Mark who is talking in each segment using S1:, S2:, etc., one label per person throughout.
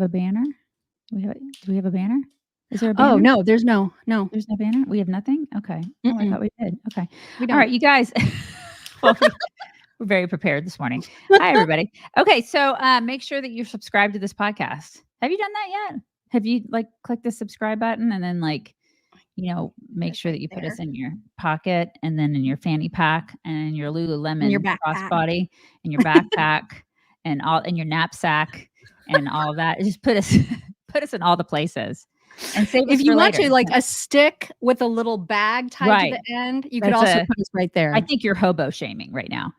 S1: a banner? Do we have a banner? Is there a banner?
S2: Oh, no, there's no.
S1: There's no banner? We have nothing? Okay. Oh, I thought we did. Okay.
S2: We
S1: All right,
S2: don't.
S1: you guys. Well, we're very prepared this morning. Hi, everybody. Okay, so make sure that you're subscribed to this podcast. Have you done that yet? Have you clicked the subscribe button and then make sure that you put us in your pocket and then in your fanny pack and in your Lululemon
S2: your backpack.
S1: crossbody and your backpack and all in your knapsack and all of that. Just put us in all the places. And save us
S2: if you
S1: for
S2: want
S1: later.
S2: to, like a stick with a little bag tied to the end, you could also put us right there.
S1: I think you're hobo shaming right now.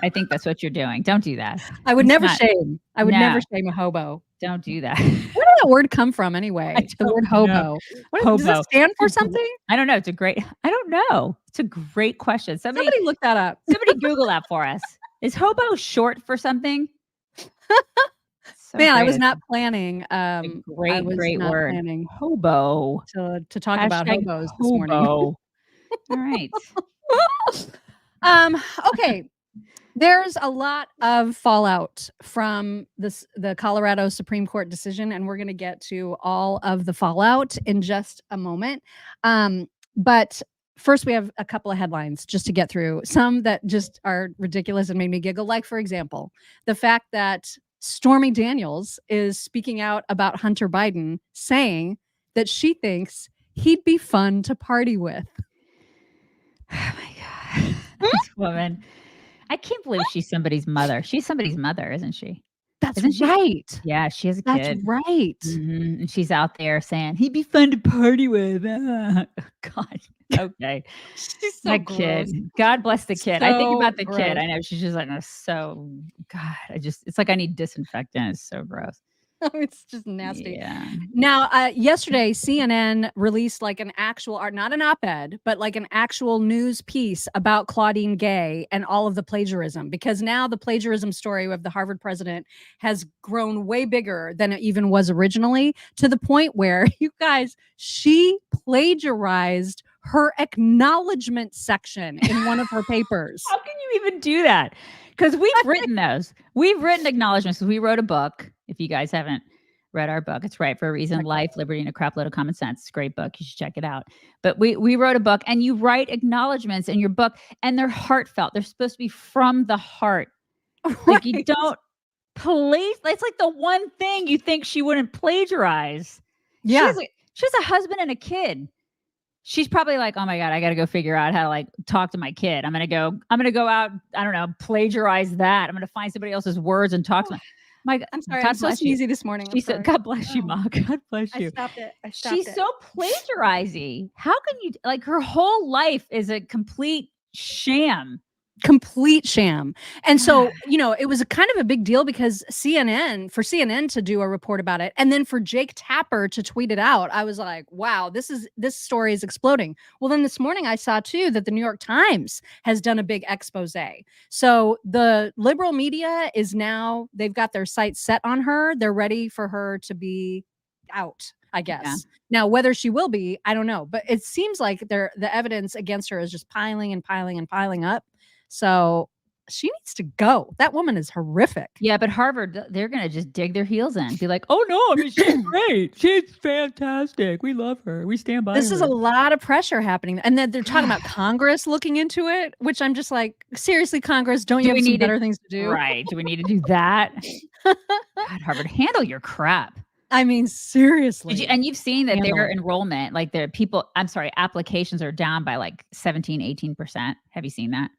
S1: I think that's what you're doing. Don't do that.
S2: I would never shame. I would never shame a hobo.
S1: Don't do that.
S2: Where did that word come from anyway? The word hobo. Does it stand for something?
S1: I don't know. I don't know. It's a great question. Somebody
S2: look that up.
S1: Somebody Google that for us. Is hobo short for something?
S2: Man, I was not planning.
S1: Great word.
S2: Planning
S1: hobo
S2: to talk about hobos this morning.
S1: All right.
S2: Okay. There's a lot of fallout from the Colorado Supreme Court decision, and we're going to get to all of the fallout in just a moment. But first, we have a couple of headlines just to get through. Some that just are ridiculous and made me giggle. Like, for example, the fact that Stormy Daniels is speaking out about Hunter Biden, saying that she thinks he'd be fun to party with.
S1: Oh my God. This woman. I can't believe she's somebody's mother. She's somebody's mother, isn't she?
S2: Isn't she? Right.
S1: Yeah, she has a
S2: kid. That's right.
S1: Mm-hmm. And she's out there saying, he'd be fun to party with. God. Okay.
S2: She's so gross.
S1: Kid. God bless the kid. I think about the kid. I know she's just like, so, God, it's like I need disinfectant. It's so gross.
S2: It's just nasty.
S1: Yeah.
S2: Now, yesterday, CNN released like an actual, not an op-ed, but like an actual news piece about Claudine Gay and all of the plagiarism, because now the plagiarism story of the Harvard president has grown way bigger than it even was originally, to the point where, you guys, she plagiarized her acknowledgement section in one of her papers.
S1: How can you even do that? Because we've written those. We've written acknowledgments. We wrote a book. If you guys haven't read our book, it's Right for a Reason, Life, Liberty, and a Crap Load of Common Sense. It's a great book. You should check it out. But we wrote a book, and you write acknowledgments in your book, and they're heartfelt. They're supposed to be from the heart. Right. Like you don't it's like the one thing you think she wouldn't plagiarize.
S2: Yeah.
S1: She has a husband and a kid. She's probably like, oh my God, I got to go figure out how to talk to my kid. I'm going to go out. I don't know, plagiarize that. I'm going to find somebody else's words and talk to them.
S2: I'm sorry. I'm so sneezy this morning.
S1: She said, God bless you, Ma. God bless you.
S2: I stopped it.
S1: She's so plagiarizing. How can you, her whole life is a complete sham. And so, it was a kind of a big deal because for CNN to do a report about it, and then for Jake Tapper to tweet it out, I was like, wow, this story is exploding. Well, then this morning I saw too that the New York Times has done a big expose. So the liberal media is now, they've got their sights set on her. They're ready for her to be out, I guess. Yeah. Now, whether she will be, I don't know, but it seems like the evidence against her is just piling and piling and piling up. So she needs to go. That woman is horrific. Yeah, but Harvard, they're going to just dig their heels in. Be like, oh, no, I mean, she's great. She's fantastic. We love her. We stand by her.
S2: This is a lot of pressure happening. And then they're talking about Congress looking into it, which I'm just like, seriously, Congress, don't you have some better things to do?
S1: Right. Do we need to do that? God, Harvard, handle your crap.
S2: I mean, seriously.
S1: And you've seen that their enrollment, applications are down by 17, 18%. Have you seen that?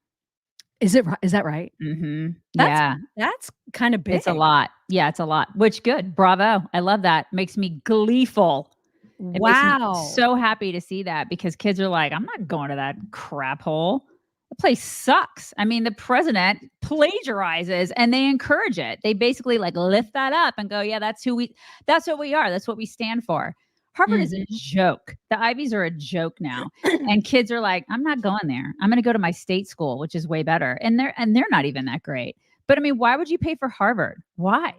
S2: Is that right?
S1: Mm-hmm.
S2: That's kind of big.
S1: It's a lot. Yeah, it's a lot. Which good. Bravo. I love that. Makes me gleeful.
S2: Wow.
S1: Makes me so happy to see that, because kids are like, I'm not going to that crap hole. The place sucks. I mean, the president plagiarizes and they encourage it. They basically lift that up and go, yeah, that's what we are. That's what we stand for. Harvard is a joke. The Ivies are a joke now. And kids are like, I'm not going there. I'm going to go to my state school, which is way better. And they're not even that great. But I mean, why would you pay for Harvard? Why?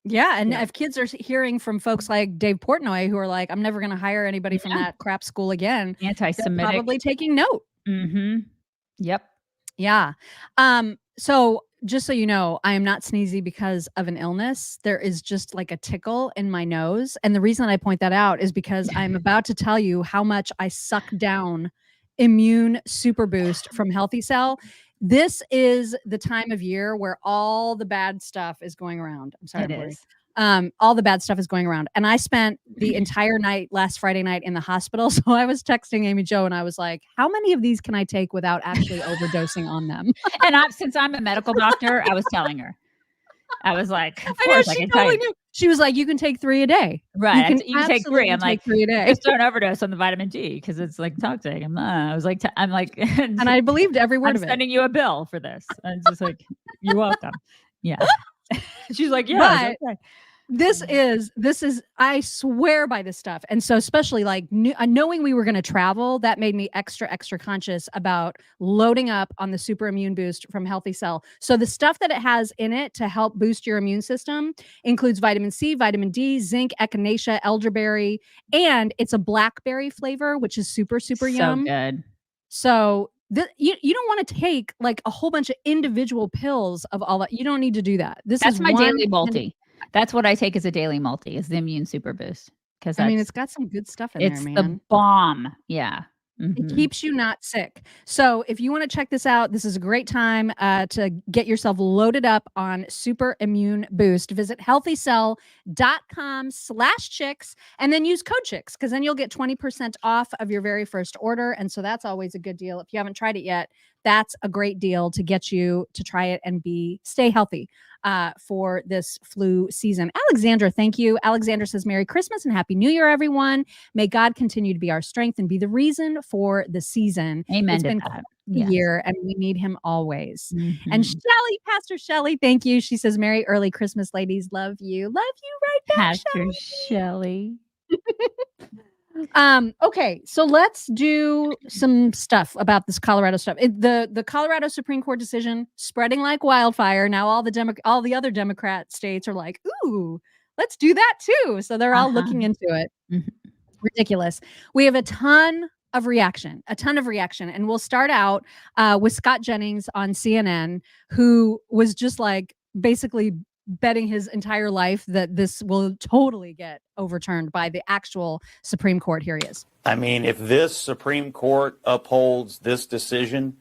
S2: Yeah. And if kids are hearing from folks like Dave Portnoy, who are like, I'm never going to hire anybody from that crap school again.
S1: Anti-Semitic.
S2: Probably taking note.
S1: Mm-hmm. Yep.
S2: Yeah. So just so you know, I am not sneezy because of an illness. There is just like a tickle in my nose. And the reason I point that out is because I'm about to tell you how much I suck down Immune Super Boost from Healthy Cell. This is the time of year where all the bad stuff is going around. I'm sorry,
S1: It
S2: I'm blurry.
S1: is.
S2: All the bad stuff is going around. And I spent the entire night last Friday night in the hospital. So I was texting Amy Jo and I was like, how many of these can I take without actually overdosing on them?
S1: And since I'm a medical doctor, I was telling her. I was like, of
S2: I know
S1: course I
S2: she
S1: can
S2: totally
S1: tell you.
S2: knew. She was like, you can take 3 a day.
S1: Right. You can take 3.
S2: absolutely
S1: I'm like,
S2: take 3 a day.
S1: just don't overdose on the vitamin D because it's like toxic. I was like, I'm like,
S2: And I believed every word
S1: I'm
S2: of it.
S1: sending you a bill for this. And it's just like, you're welcome. Yeah. She's like, yeah.
S2: But this is I swear by this stuff. And so especially like knowing we were going to travel, that made me extra conscious about loading up on the super immune boost from Healthy Cell. So the stuff that it has in it to help boost your immune system includes vitamin C, vitamin D, zinc, echinacea, elderberry, and it's a blackberry flavor, which is super yum.
S1: So good.
S2: So you don't want to take like a whole bunch of individual pills of all that. You don't need to do that.
S1: That's my daily multi. That's what I take as a daily multi is the Immune Super Boost. Because
S2: I mean, it's got some good stuff in there, man.
S1: It's the bomb. Yeah.
S2: It keeps you not sick. So if you want to check this out, this is a great time to get yourself loaded up on Super Immune Boost. Visit healthycell.com/chicks and then use code chicks because then you'll get 20% off of your very first order. And so that's always a good deal. If you haven't tried it yet, that's a great deal to get you to try it and stay healthy for this flu season. Alexandra, thank you. Alexandra says, Merry Christmas and Happy New Year, everyone. May God continue to be our strength and be the reason for the season.
S1: Amen.
S2: It's been
S1: quite
S2: a year and we need him always.
S1: Mm-hmm.
S2: And Shelly, Pastor Shelly, thank you. She says, Merry early Christmas, ladies. Love you. Love you right back,
S1: Pastor Shelly.
S2: Okay, so let's do some stuff about this Colorado stuff. The Colorado Supreme Court decision spreading like wildfire. Now all the other Democrat states are like, ooh, let's do that too. So they're all looking into it.
S1: Mm-hmm.
S2: Ridiculous. We have a ton of reaction, and we'll start out with Scott Jennings on CNN, who was just like basically betting his entire life that this will totally get overturned by the actual Supreme Court. Here he is.
S3: I mean, if this Supreme Court upholds this decision,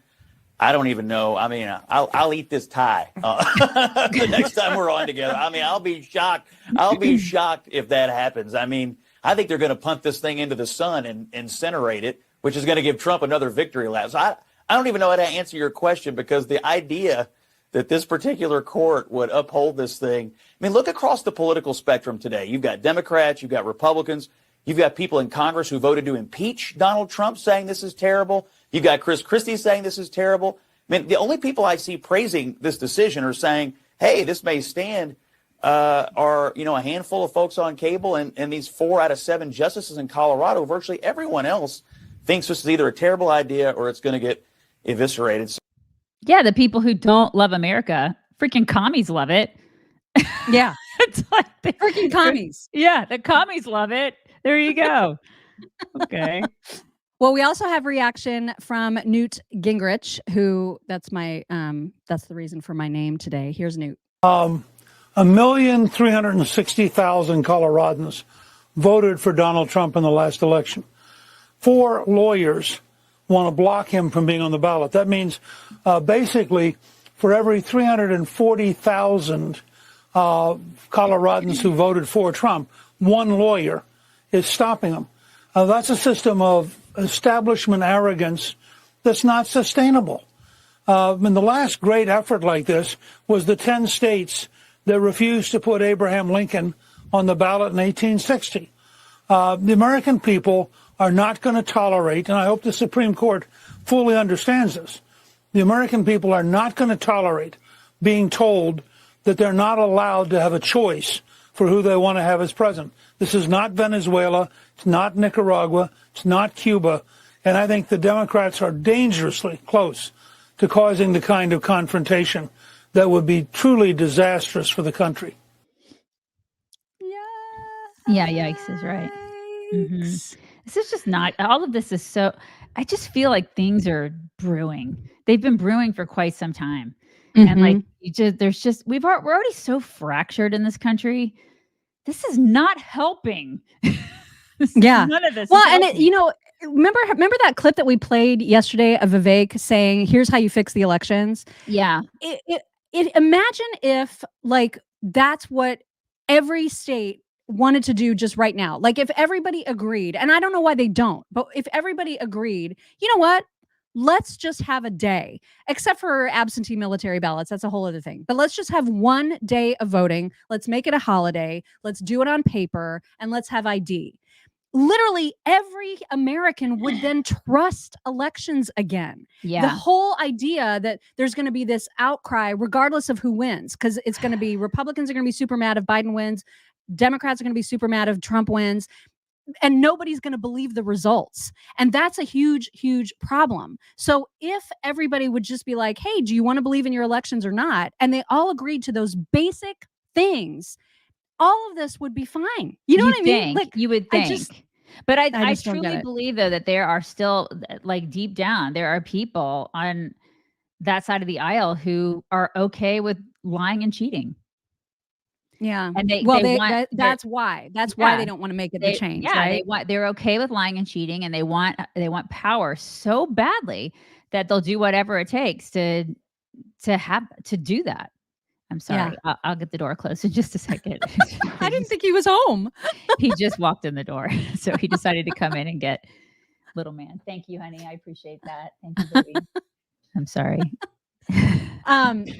S3: I don't even know. I mean, I'll eat this tie the next time we're on together. I mean, I'll be shocked. I'll be shocked if that happens. I mean, I think they're going to punt this thing into the sun and incinerate it, which is going to give Trump another victory lap. So I don't even know how to answer your question because the idea that this particular court would uphold this thing. I mean, look across the political spectrum today. You've got Democrats, you've got Republicans, you've got people in Congress who voted to impeach Donald Trump saying this is terrible. You've got Chris Christie saying this is terrible. I mean, the only people I see praising this decision are saying, hey, this may stand, are, a handful of folks on cable and these 4 out of 7 justices in Colorado. Virtually everyone else thinks this is either a terrible idea or it's going to get eviscerated.
S1: Yeah, the people who don't love America, freaking commies love it.
S2: Yeah.
S1: It's like the
S2: freaking commies.
S1: Yeah, the commies love it. There you go. Okay.
S2: Well, we also have reaction from Newt Gingrich, who that's the reason for my name today. Here's Newt.
S4: 1,360,000 Coloradans voted for Donald Trump in the last election. 4 lawyers want to block him from being on the ballot. That means basically for every 340,000 Coloradans who voted for Trump, 1 lawyer is stopping him. That's a system of establishment arrogance that's not sustainable. And the last great effort like this was the 10 states that refused to put Abraham Lincoln on the ballot in 1860. The American people are not going to tolerate, and I hope the Supreme Court fully understands this, the American people are not going to tolerate being told that they're not allowed to have a choice for who they want to have as president. This is not Venezuela. It's not Nicaragua. It's not Cuba. And I think the Democrats are dangerously close to causing the kind of confrontation that would be truly disastrous for the country.
S1: Yeah, yikes is right. Mm-hmm. This is just not, all of this is so, I just feel like things are brewing. They've been brewing for quite some time. And like, we're already so fractured in this country. This is not helping. None of this.
S2: Well, and remember that clip that we played yesterday of Vivek saying, "Here's how you fix the elections."
S1: Yeah.
S2: Imagine if like that's what every state wanted to do just right now. Like if everybody agreed, and I don't know why they don't, but if everybody agreed, you know what? Let's just have a day, except for absentee military ballots. That's a whole other thing. But let's just have one day of voting. Let's make it a holiday. Let's do it on paper, and let's have ID. Literally every American would then trust elections again.
S1: Yeah.
S2: The whole idea that there's going to be this outcry regardless of who wins, because it's going to be Republicans are going to be super mad if Biden wins. Democrats are going to be super mad if Trump wins. And nobody's going to believe the results. And that's a huge, huge problem. So if everybody would just be like, hey, do you want to believe in your elections or not? And they all agreed to those basic things, all of this would be fine. You know what I mean?
S1: Like you would think. But I truly believe though that there are still, like deep down, there are people on that side of the aisle who are okay with lying and cheating.
S2: Yeah.
S1: And
S2: that's why they don't want to make it the change.
S1: Yeah.
S2: Right?
S1: They're okay with lying and cheating, and they want power so badly that they'll do whatever it takes to do that. I'm sorry. Yeah. I'll get the door closed in just a second.
S2: I didn't think he was home.
S1: He just walked in the door. So he decided to come in and get little man. Thank you, honey. I appreciate that. Thank you, baby. I'm sorry.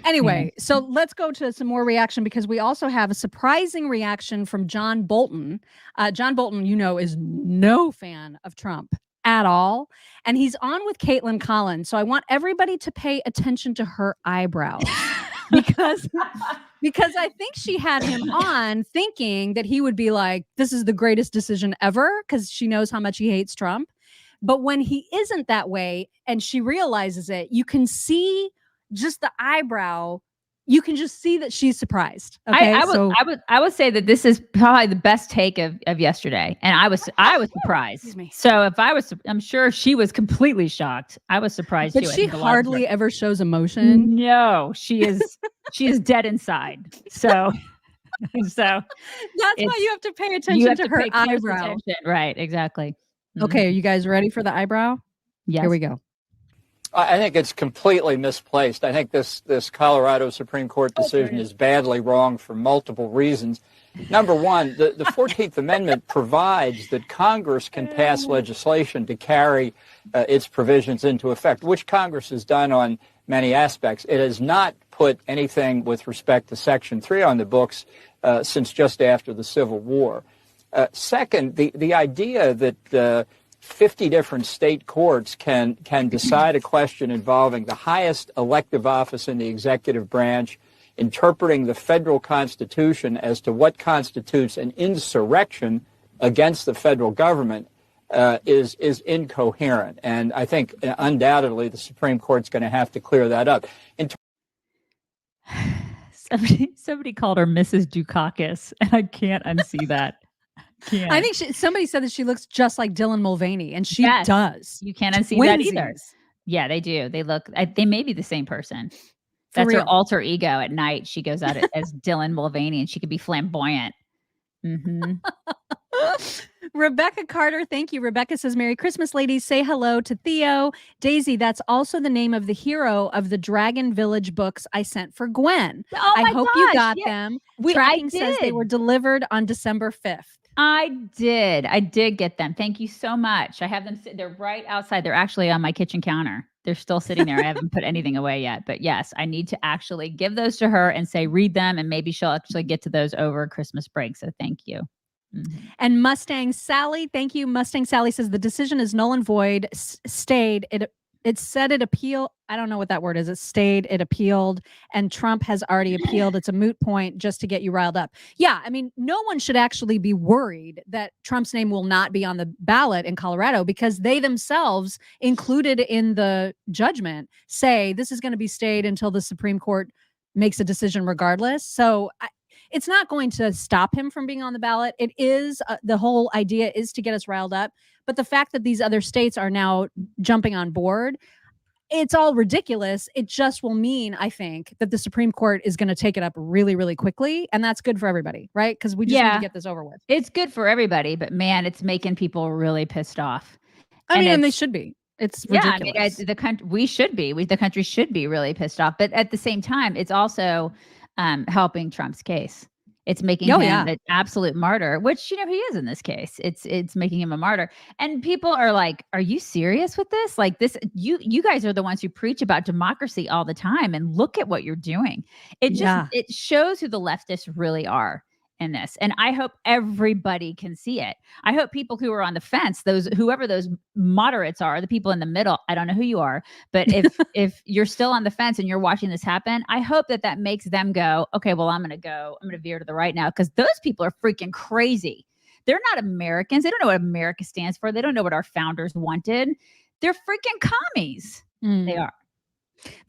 S2: Anyway, so let's go to some more reaction, because we also have a surprising reaction from John Bolton. John Bolton, is no fan of Trump at all. And he's on with Caitlin Collins. So I want everybody to pay attention to her eyebrows. because I think she had him on thinking that he would be like, this is the greatest decision ever, because she knows how much he hates Trump. But when he isn't that way and she realizes it, you can see just the eyebrow. You can just see that she's surprised. Okay?
S1: I would say that this is probably the best take of yesterday, and I was surprised. So I'm sure she was completely shocked. I was surprised
S2: but
S1: too.
S2: She hardly ever shows emotion.
S1: No, she is dead inside. So
S2: that's why you have to pay attention to her eyebrow.
S1: Right? Exactly.
S2: Mm-hmm. Okay, are you guys ready for the eyebrow?
S1: Yes.
S2: Here we go.
S5: I think it's completely misplaced. I think this Colorado Supreme Court decision is badly wrong for multiple reasons. Number one, the 14th Amendment provides that Congress can pass legislation to carry its provisions into effect, which Congress has done on many aspects. It has not put anything with respect to Section 3 on the books since just after the Civil War. Second, the idea that 50 different state courts can decide a question involving the highest elective office in the executive branch, interpreting the federal Constitution as to what constitutes an insurrection against the federal government is incoherent. And I think undoubtedly the Supreme Court's going to have to clear that up.
S1: Somebody called her Mrs. Dukakis, and I can't unsee that. Yeah.
S2: I think somebody said that she looks just like Dylan Mulvaney, and she does.
S1: You can't unsee that either. Yeah, they do. They look. They may be the same person. That's her alter ego. At night, she goes out as Dylan Mulvaney, and she could be flamboyant. Mm-hmm.
S2: Rebecca Carter, thank you. Rebecca says, "Merry Christmas, ladies. Say hello to Theo. Daisy, that's also the name of the hero of the Dragon Village books I sent for Gwen. I hope you got them. Tracking says they were delivered on December 5th.
S1: I did get them. Thank you so much. I have them. They're right outside. They're actually on my kitchen counter. They're still sitting there. I haven't put anything away yet. But yes, I need to actually give those to her and say, read them. And maybe she'll actually get to those over Christmas break. So thank you. Mm-hmm.
S2: And Mustang Sally, thank you. Mustang Sally says the decision is null and void. Stayed. It said it appealed. I don't know what that word is. It stayed, it appealed, and Trump has already appealed. It's a moot point just to get you riled up. Yeah, I mean, no one should actually be worried that Trump's name will not be on the ballot in Colorado, because they themselves, included in the judgment, say this is going to be stayed until the Supreme Court makes a decision regardless. So it's not going to stop him from being on the ballot. It is, the whole idea is to get us riled up. But the fact that these other states are now jumping on board, it's all ridiculous. It just will mean, I think, that the Supreme Court is going to take it up really, really quickly. And that's good for everybody, right? Because we just need to get this over with.
S1: It's good for everybody, but man, it's making people really pissed off.
S2: I mean, and they should be. It's ridiculous.
S1: I mean, the country, the country should be really pissed off. But at the same time, it's also helping Trump's case. It's making him an absolute martyr, which, he is in this case. It's making him a martyr. And people are like, are you serious with this? Like this, you guys are the ones who preach about democracy all the time. And look at what you're doing. It shows who the leftists really are in this. And I hope everybody can see it. I hope people who are on the fence, whoever those moderates are, the people in the middle, I don't know who you are, but if you're still on the fence and you're watching this happen, I hope that makes them go, okay, well, I'm going to veer to the right now, because those people are freaking crazy. They're not Americans. They don't know what America stands for. They don't know what our founders wanted. They're freaking commies. They are.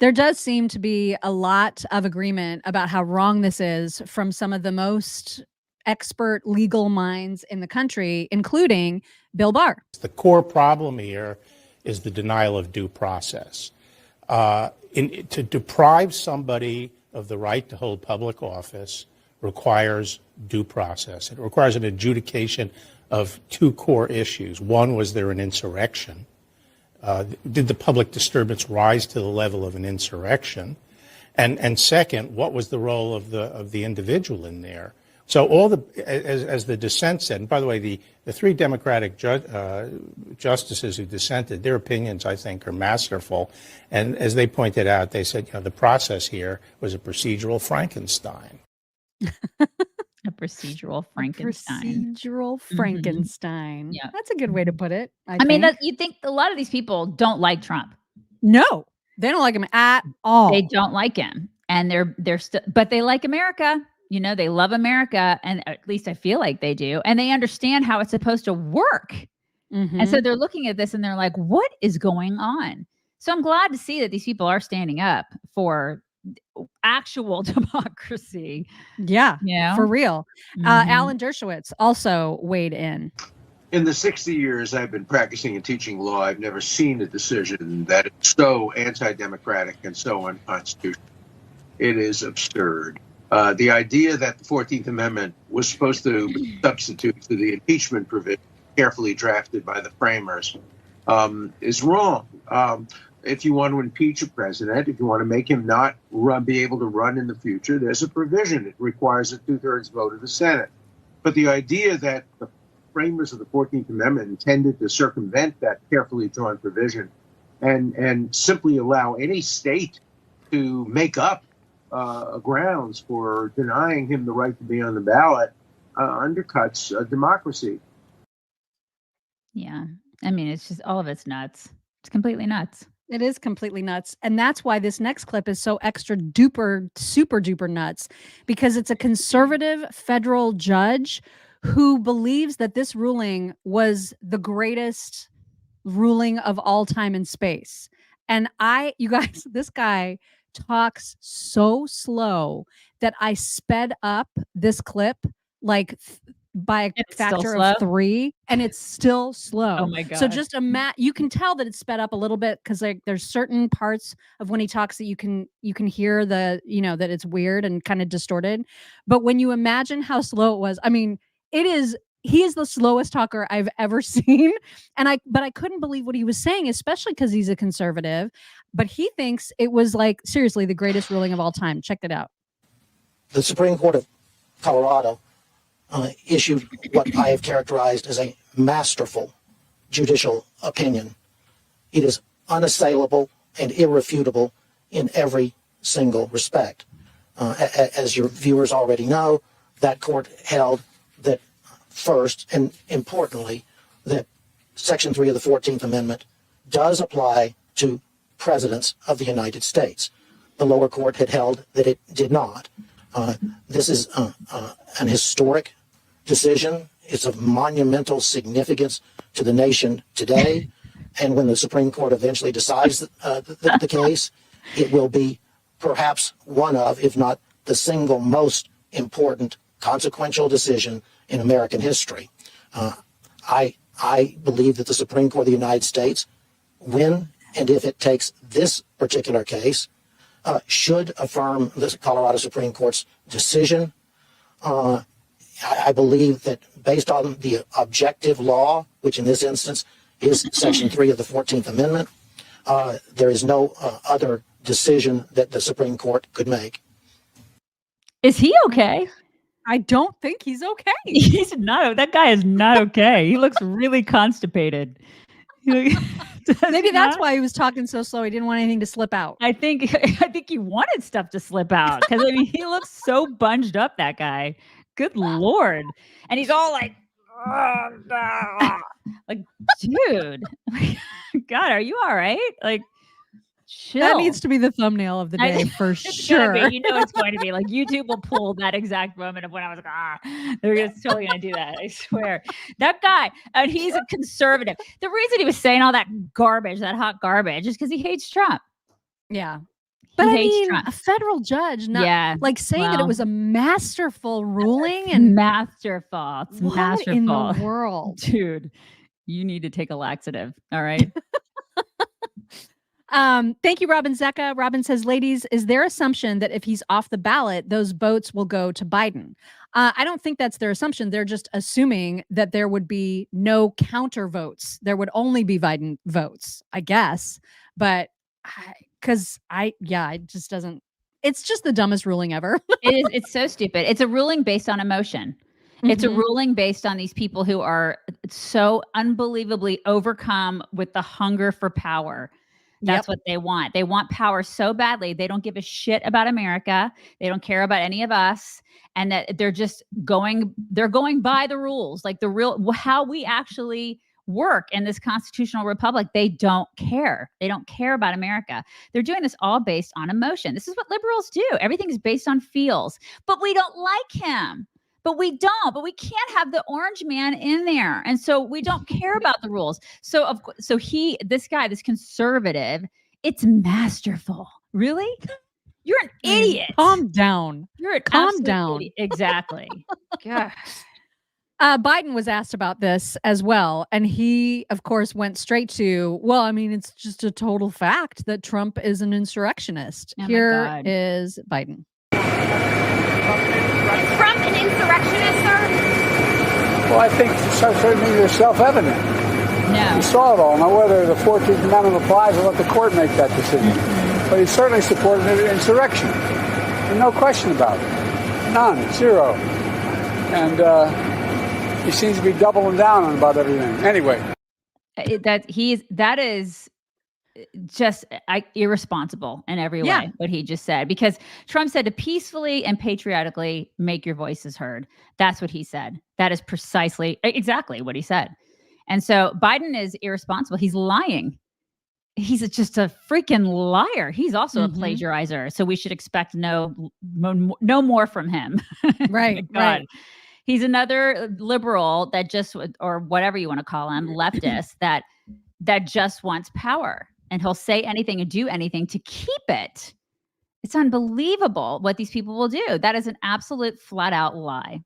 S2: There does seem to be a lot of agreement about how wrong this is from some of the most expert legal minds in the country, including Bill Barr.
S6: The core problem here is the denial of due process. To deprive somebody of the right to hold public office requires due process. It requires an adjudication of two core issues. One, was there an insurrection? Did the public disturbance rise to the level of an insurrection? And second, what was the role of the individual in there? So as the dissent said, and by the way, the three Democratic justices who dissented, their opinions, I think, are masterful. And as they pointed out, they said, the process here was a procedural Frankenstein.
S1: A procedural Frankenstein.
S2: Procedural Frankenstein.
S1: Mm-hmm. Yeah.
S2: That's a good way to put it.
S1: I mean, you think a lot of these people don't like Trump.
S2: No, they don't like him at all.
S1: They don't like him. And they're still, but they like America. They love America. And at least I feel like they do. And they understand how it's supposed to work. Mm-hmm. And so they're looking at this and they're like, what is going on? So I'm glad to see that these people are standing up for actual democracy.
S2: Yeah, for real.
S1: Mm-hmm.
S2: Alan Dershowitz also weighed in.
S7: In the 60 years I've been practicing and teaching law, I've never seen a decision that is so anti-democratic and so unconstitutional. It is absurd. The idea that the 14th Amendment was supposed to substitute to the impeachment provision carefully drafted by the framers is wrong. If you want to impeach a president, if you want to make him not be able to run in the future, there's a provision. It requires a 2/3 vote of the Senate. But the idea that the framers of the 14th Amendment intended to circumvent that carefully drawn provision and simply allow any state to make up grounds for denying him the right to be on the ballot undercuts democracy.
S1: Yeah. I mean, it's just all of it's nuts. It's completely nuts.
S2: It is completely nuts. And that's why this next clip is so extra duper, super duper nuts, because it's a conservative federal judge who believes that this ruling was the greatest ruling of all time in space. And you guys, this guy talks so slow that I sped up this clip like by a factor of 3, and it's still slow.
S1: Oh my god!
S2: So just you can tell that it's sped up a little bit because there's certain parts of when he talks that you can hear that it's weird and kind of distorted. But when you imagine how slow it was, I mean, he is the slowest talker I've ever seen, but I couldn't believe what he was saying, especially because he's a conservative. But he thinks it was like seriously the greatest ruling of all time. Check it out.
S8: The Supreme Court of Colorado issued what I have characterized as a masterful judicial opinion. It is unassailable and irrefutable in every single respect. As your viewers already know, that court held that first and importantly, that Section 3 of the 14th Amendment does apply to presidents of the United States. The lower court had held that it did not. This is an historic decision. It's of monumental significance to the nation today. And when the Supreme Court eventually decides the case, it will be perhaps one of, if not the single most important consequential decision in American history. I believe that the Supreme Court of the United States, when and if it takes this particular case, should affirm the Colorado Supreme Court's decision. I believe that based on the objective law, which in this instance is Section 3 of the 14th Amendment, there is no other decision that the Supreme Court could make.
S1: Is he okay?
S2: I don't think he's okay.
S1: He's not. That guy is not okay. He looks really constipated.
S2: Maybe that's why he was talking so slow. He didn't want anything to slip out.
S1: I think he wanted stuff to slip out because I mean he looks so bunged up. That guy. Good Lord. And he's all like, like, dude, God, are you all right? Like, chill.
S2: That needs to be the thumbnail of the day for sure.
S1: You know it's going to be. Like, YouTube will pull that exact moment of when I was like, they're totally going to do that. I swear. That guy, and he's a conservative. The reason he was saying all that garbage, that hot garbage, is because he hates Trump.
S2: Yeah. But I mean, Trump. A federal judge, like saying that it was a masterful ruling and
S1: masterful. It's masterful
S2: in the world,
S1: dude. You need to take a laxative. All right.
S2: Thank you, Robin Zecca. Robin says, ladies, is their assumption that if he's off the ballot, those votes will go to Biden? I don't think that's their assumption. They're just assuming that there would be no counter votes. There would only be Biden votes, I guess. But it just doesn't. It's just the dumbest ruling ever.
S1: It is. It's so stupid. It's a ruling based on emotion. It's a ruling based on these people who are so unbelievably overcome with the hunger for power. That's what they want. They want power so badly. They don't give a shit about America. They don't care about any of us. And that they're just going by the rules, like how we actually work in this constitutional republic. They don't care. They don't care about America. They're doing this all based on emotion. This is what liberals do. Everything is based on feels, but we don't like him. But we can't have the orange man in there. And so we don't care about the rules. So this guy, this conservative, it's masterful. Really? You're an idiot.
S2: Calm down.
S1: You're an
S2: calm down.
S1: Idiot. Exactly. Gosh.
S2: Biden was asked about this as well. And he, of course, went straight to, well, I mean, it's just a total fact that Trump is an insurrectionist. Here is Biden.
S9: Trump an insurrectionist, sir?
S10: Well, I think certainly you're self-evident.
S1: No.
S10: You saw it all. Now, whether the 14th Amendment applies, I'll let the court make that decision. But he certainly supported an insurrection. There's no question about it. None. Zero. And he seems to be doubling down on about everything. Anyway.
S1: That is just irresponsible in every way, what he just said, because Trump said to peacefully and patriotically make your voices heard. That's what he said. That is precisely exactly what he said. And so Biden is irresponsible. He's lying. He's just a freaking liar. He's also a plagiarizer. So we should expect no more from him.
S2: Right.
S1: Right. He's another liberal that just, or whatever you want to call him, leftist that just wants power. And he'll say anything and do anything to keep it. It's unbelievable what these people will do. That is an absolute flat out lie.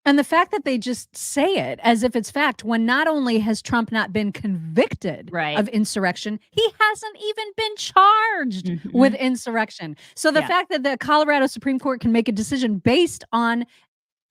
S2: And the fact that they just say it as if it's fact, when not only has Trump not been convicted of insurrection, he hasn't even been charged with insurrection. So the fact that the Colorado Supreme Court can make a decision based on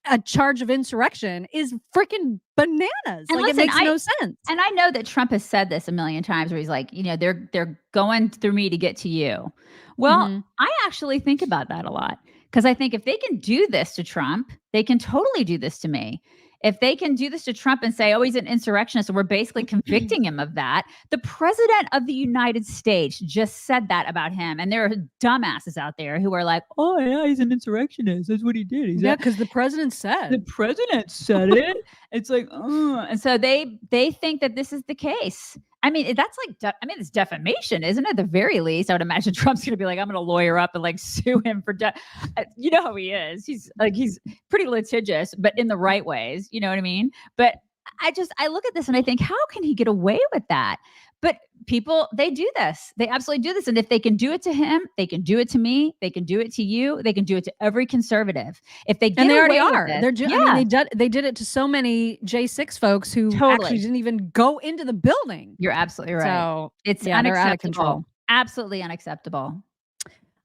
S2: a charge of insurrection is freaking bananas. And like, listen, it makes no sense.
S1: And I know that Trump has said this a million times where he's like, they're going through me to get to you. Well, I actually think about that a lot, because I think if they can do this to Trump, they can totally do this to me. If they can do this to Trump and say, oh, he's an insurrectionist, and we're basically convicting him of that. The president of the United States just said that about him. And there are dumbasses out there who are like, oh, yeah, he's an insurrectionist. That's what he did.
S2: Because the president said.
S1: The president said it. It's like, and so they think that this is the case. I mean, that's like, it's defamation, isn't it? At the very least, I would imagine Trump's going to be like, I'm going to lawyer up and like sue him for, you know how he is. He's pretty litigious, but in the right ways. You know what I mean? But I look at this and I think, how can he get away with that? But people, they do this. They absolutely do this. And if they can do it to him, they can do it to me. They can do it to you. They can do it to every conservative. If they get
S2: and they
S1: away
S2: already
S1: with
S2: are.
S1: this,
S2: I mean, they did it to so many J6 folks who actually didn't even go into the building.
S1: You're absolutely right.
S2: So
S1: it's
S2: they're out of
S1: unacceptable.
S2: control.
S1: Absolutely unacceptable.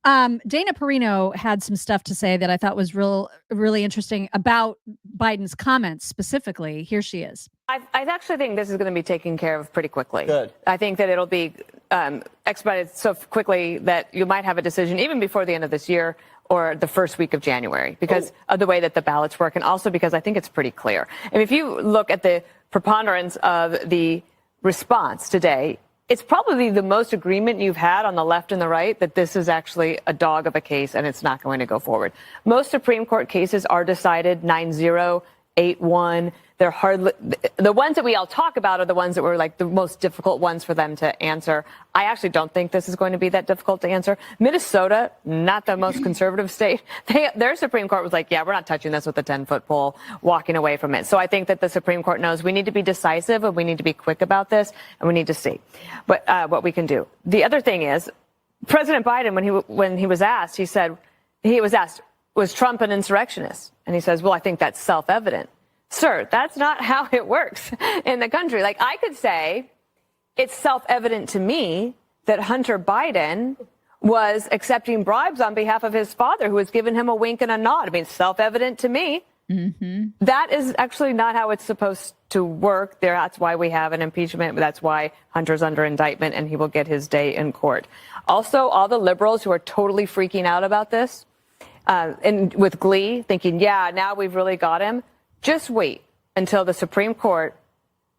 S2: Dana Perino had some stuff to say that I thought was really interesting about Biden's comments specifically. Here she is.
S11: I actually think this is going to be taken care of pretty quickly.
S12: Good.
S11: I think that it'll be expedited so quickly that you might have a decision even before the end of this year or the first week of January because of the way that the ballots work and also because I think it's pretty clear. And if you look at the preponderance of the response today, it's probably the most agreement you've had on the left and the right that this is actually a dog of a case and it's not going to go forward. Most Supreme Court cases are decided 9-0, 8-1. They're hardly the ones that we all talk about are the ones that were like the most difficult ones for them to answer. I actually don't think this is going to be that difficult to answer. Minnesota, not the most conservative state. Their Supreme Court was like, yeah, we're not touching this with a 10-foot pole, walking away from it. So I think that the Supreme Court knows we need to be decisive and we need to be quick about this and we need to see what we can do. The other thing is President Biden, when he was asked, was Trump an insurrectionist? And he says, well, I think that's self-evident. Sir, that's not how it works in the country. Like I could say it's self-evident to me that Hunter Biden was accepting bribes on behalf of his father who was giving him a wink and a nod. I mean, self-evident to me. Mm-hmm. That is actually not how it's supposed to work. That's why we have an impeachment. That's why Hunter's under indictment and he will get his day in court. Also, all the liberals who are totally freaking out about this and with glee thinking, yeah, now we've really got him. Just wait until the Supreme Court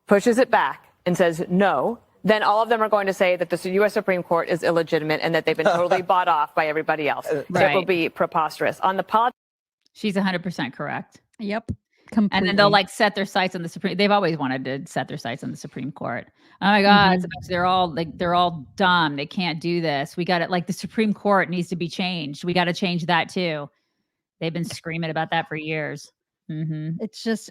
S11: pushes it back and says no. Then all of them are going to say that the U.S. Supreme Court is illegitimate and that they've been totally bought off by everybody else. Right. It will be preposterous. On the politics.
S1: She's 100% correct.
S2: Yep. Completely.
S1: And then they'll like set their sights on the Supreme. They've always wanted to set their sights on the Supreme Court. Oh my God, they're all dumb. They can't do this. We got it. Like the Supreme Court needs to be changed. We got to change that too. They've been screaming about that for years. Mm-hmm.
S2: It's just,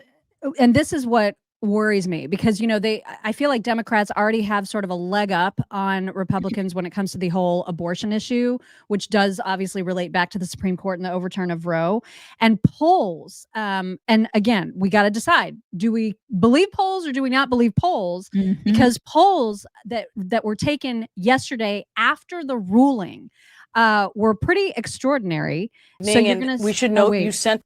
S2: and this is what worries me because, I feel like Democrats already have sort of a leg up on Republicans when it comes to the whole abortion issue, which does obviously relate back to the Supreme Court and the overturn of Roe and polls. And again, we got to decide, do we believe polls or do we not believe polls? Mm-hmm. Because polls that were taken yesterday after the ruling were pretty extraordinary. So you're going to,
S12: we should note you sent.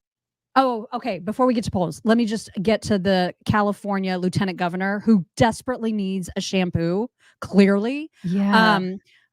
S2: Oh, okay. Before we get to polls, let me just get to the California lieutenant governor who desperately needs a shampoo, clearly.
S1: Yeah.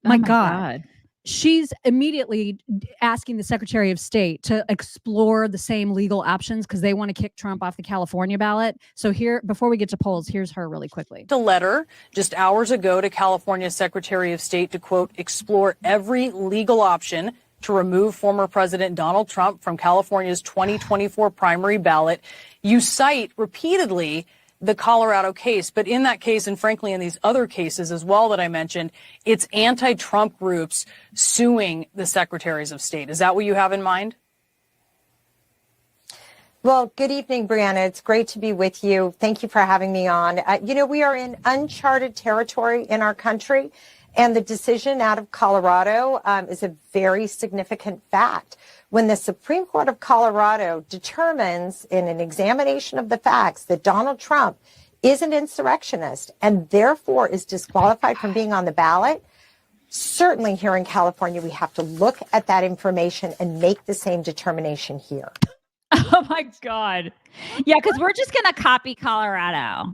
S2: My God. She's immediately asking the Secretary of State to explore the same legal options because they want to kick Trump off the California ballot. So here, before we get to polls, here's her really quickly.
S12: A letter just hours ago to California Secretary of State to, quote, explore every legal option to remove former President Donald Trump from California's 2024 primary ballot. You cite repeatedly the Colorado case, but in that case, and frankly in these other cases as well that I mentioned, it's anti-Trump groups suing the secretaries of state. Is that what you have in mind?
S13: Well, good evening, Brianna. It's great to be with you. Thank you for having me on. We are in uncharted territory in our country. And the decision out of Colorado is a very significant fact. When the Supreme Court of Colorado determines in an examination of the facts that Donald Trump is an insurrectionist and therefore is disqualified from being on the ballot, certainly here in California, we have to look at that information and make the same determination here.
S1: Oh my God. Yeah, because we're just going to copy Colorado.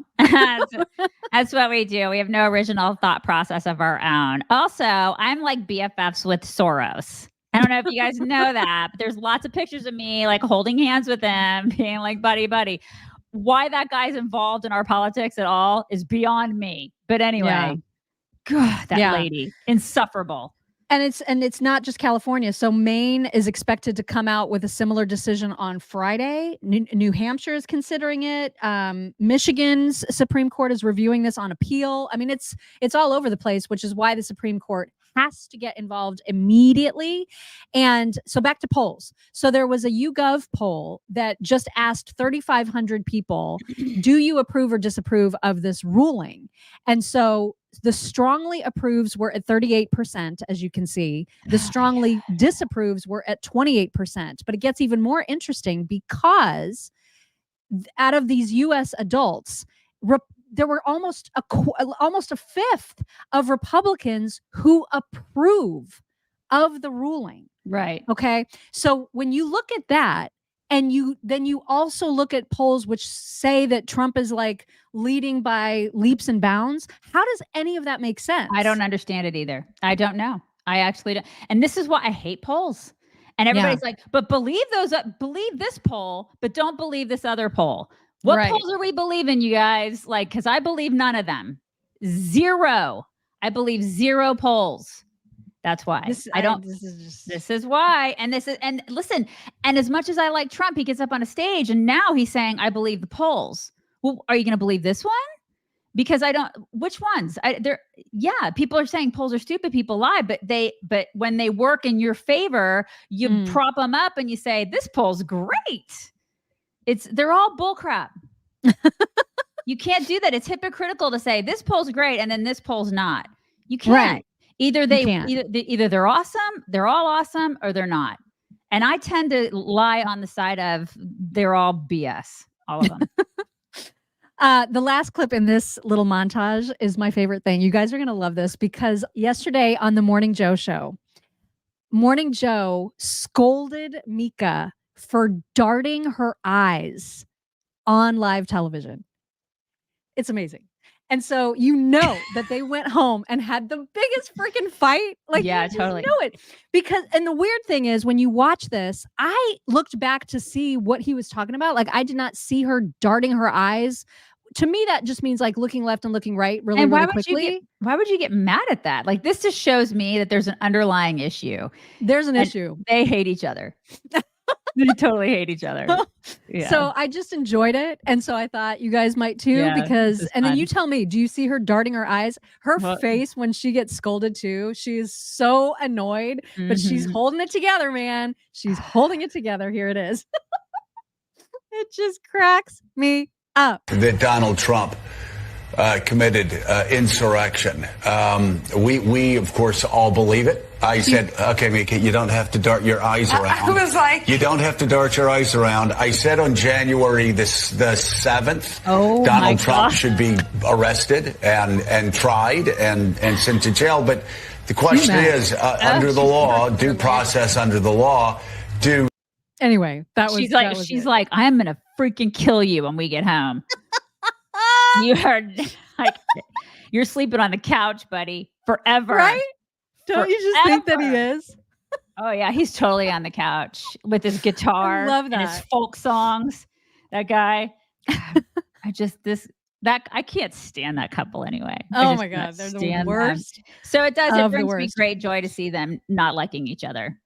S1: That's what we do. We have no original thought process of our own. Also, I'm like BFFs with Soros. I don't know if you guys know that, but there's lots of pictures of me like holding hands with him, being like buddy, buddy. Why that guy's involved in our politics at all is beyond me. But anyway, God, that lady, insufferable.
S2: And it's not just California. So Maine is expected to come out with a similar decision on Friday. New Hampshire is considering it. Michigan's Supreme Court is reviewing this on appeal. I mean, it's all over the place, which is why the Supreme Court has to get involved immediately. And so back to polls. So there was a YouGov poll that just asked 3,500 people, do you approve or disapprove of this ruling? And so the strongly approves were at 38%, as you can see. The strongly disapproves were at 28%. But it gets even more interesting because out of these U.S. adults, there were almost a fifth of Republicans who approve of the ruling.
S1: Right.
S2: Okay. So when you look at that, and then you also look at polls which say that Trump is like leading by leaps and bounds, how does any of that make sense?
S1: I don't understand it either. I don't know. I actually don't. And this is why I hate polls. And everybody's like, but believe this poll, but don't believe this other poll. What polls are we believing, you guys? Like, because I believe none of them. Zero. I believe zero polls. That's why. This is why. And listen, and as much as I like Trump, he gets up on a stage and now he's saying, I believe the polls. Well, are you going to believe this one? Because which ones? People are saying polls are stupid, people lie, but when they work in your favor, you prop them up and you say, this poll's great. They're all bullcrap. You can't do that. It's hypocritical to say this poll's great and then this poll's not. You can't.
S2: Right.
S1: Either they're awesome, they're all awesome, or they're not. And I tend to lie on the side of they're all BS, all of them.
S2: The last clip in this little montage is my favorite thing. You guys are going to love this because yesterday on the Morning Joe show, Morning Joe scolded Mika for darting her eyes on live television. It's amazing. And so you know that they went home and had the biggest freaking fight. Like,
S1: yeah,
S2: you just
S1: totally.
S2: know it. Because, and the weird thing is when you watch this, I looked back to see what he was talking about. Like, I did not see her darting her eyes. To me, that just means like looking left and looking right really, really quickly.
S1: Why would you get mad at that? Like, this just shows me that there's an underlying issue.
S2: There's an issue.
S1: They hate each other. They totally hate each other. Yeah.
S2: So I just enjoyed it. And so I thought you guys might too, because, and then you tell me, do you see her darting her eyes? Her face when she gets scolded too, she is so annoyed, but she's holding it together, man. She's holding it together. Here it is. It just cracks me up.
S14: That Donald Trump committed insurrection. We of course all believe it. I said, okay, Mika, you don't have to dart your eyes around.
S9: I was like,
S14: you don't have to dart your eyes around. I said on January the 7th, Donald Trump should be arrested and tried and sent to jail. But the question is, under the law, due process under the law,
S2: Anyway,
S1: she's like, I'm gonna freaking kill you when we get home. You heard, like, you're sleeping on the couch, buddy, forever.
S2: Right? Don't you just think that he is?
S1: Oh yeah, he's totally on the couch with his guitar.
S2: I love that.
S1: And his folk songs. That guy. I can't stand that couple anyway.
S2: Oh my God, they're the worst.
S1: Them. So it brings me great joy to see them not liking each other.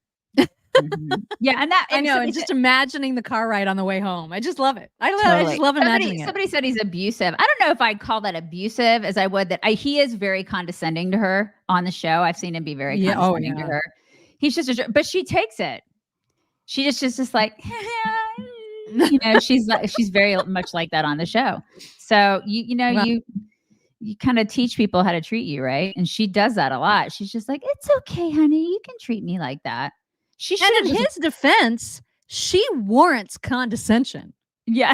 S1: Yeah, and
S2: I know, and just imagining the car ride on the way home. I just love it. I just love imagining it.
S1: Somebody said he's abusive. I don't know if I'd call that abusive as I would that. He is very condescending to her on the show. I've seen him be very condescending to her. He's just but she takes it. She just like, you know, she's very much like that on the show. So you kind of teach people how to treat you, right? And she does that a lot. She's just like, it's okay, honey, you can treat me like that.
S2: And in his defense, she warrants condescension.
S1: Yeah.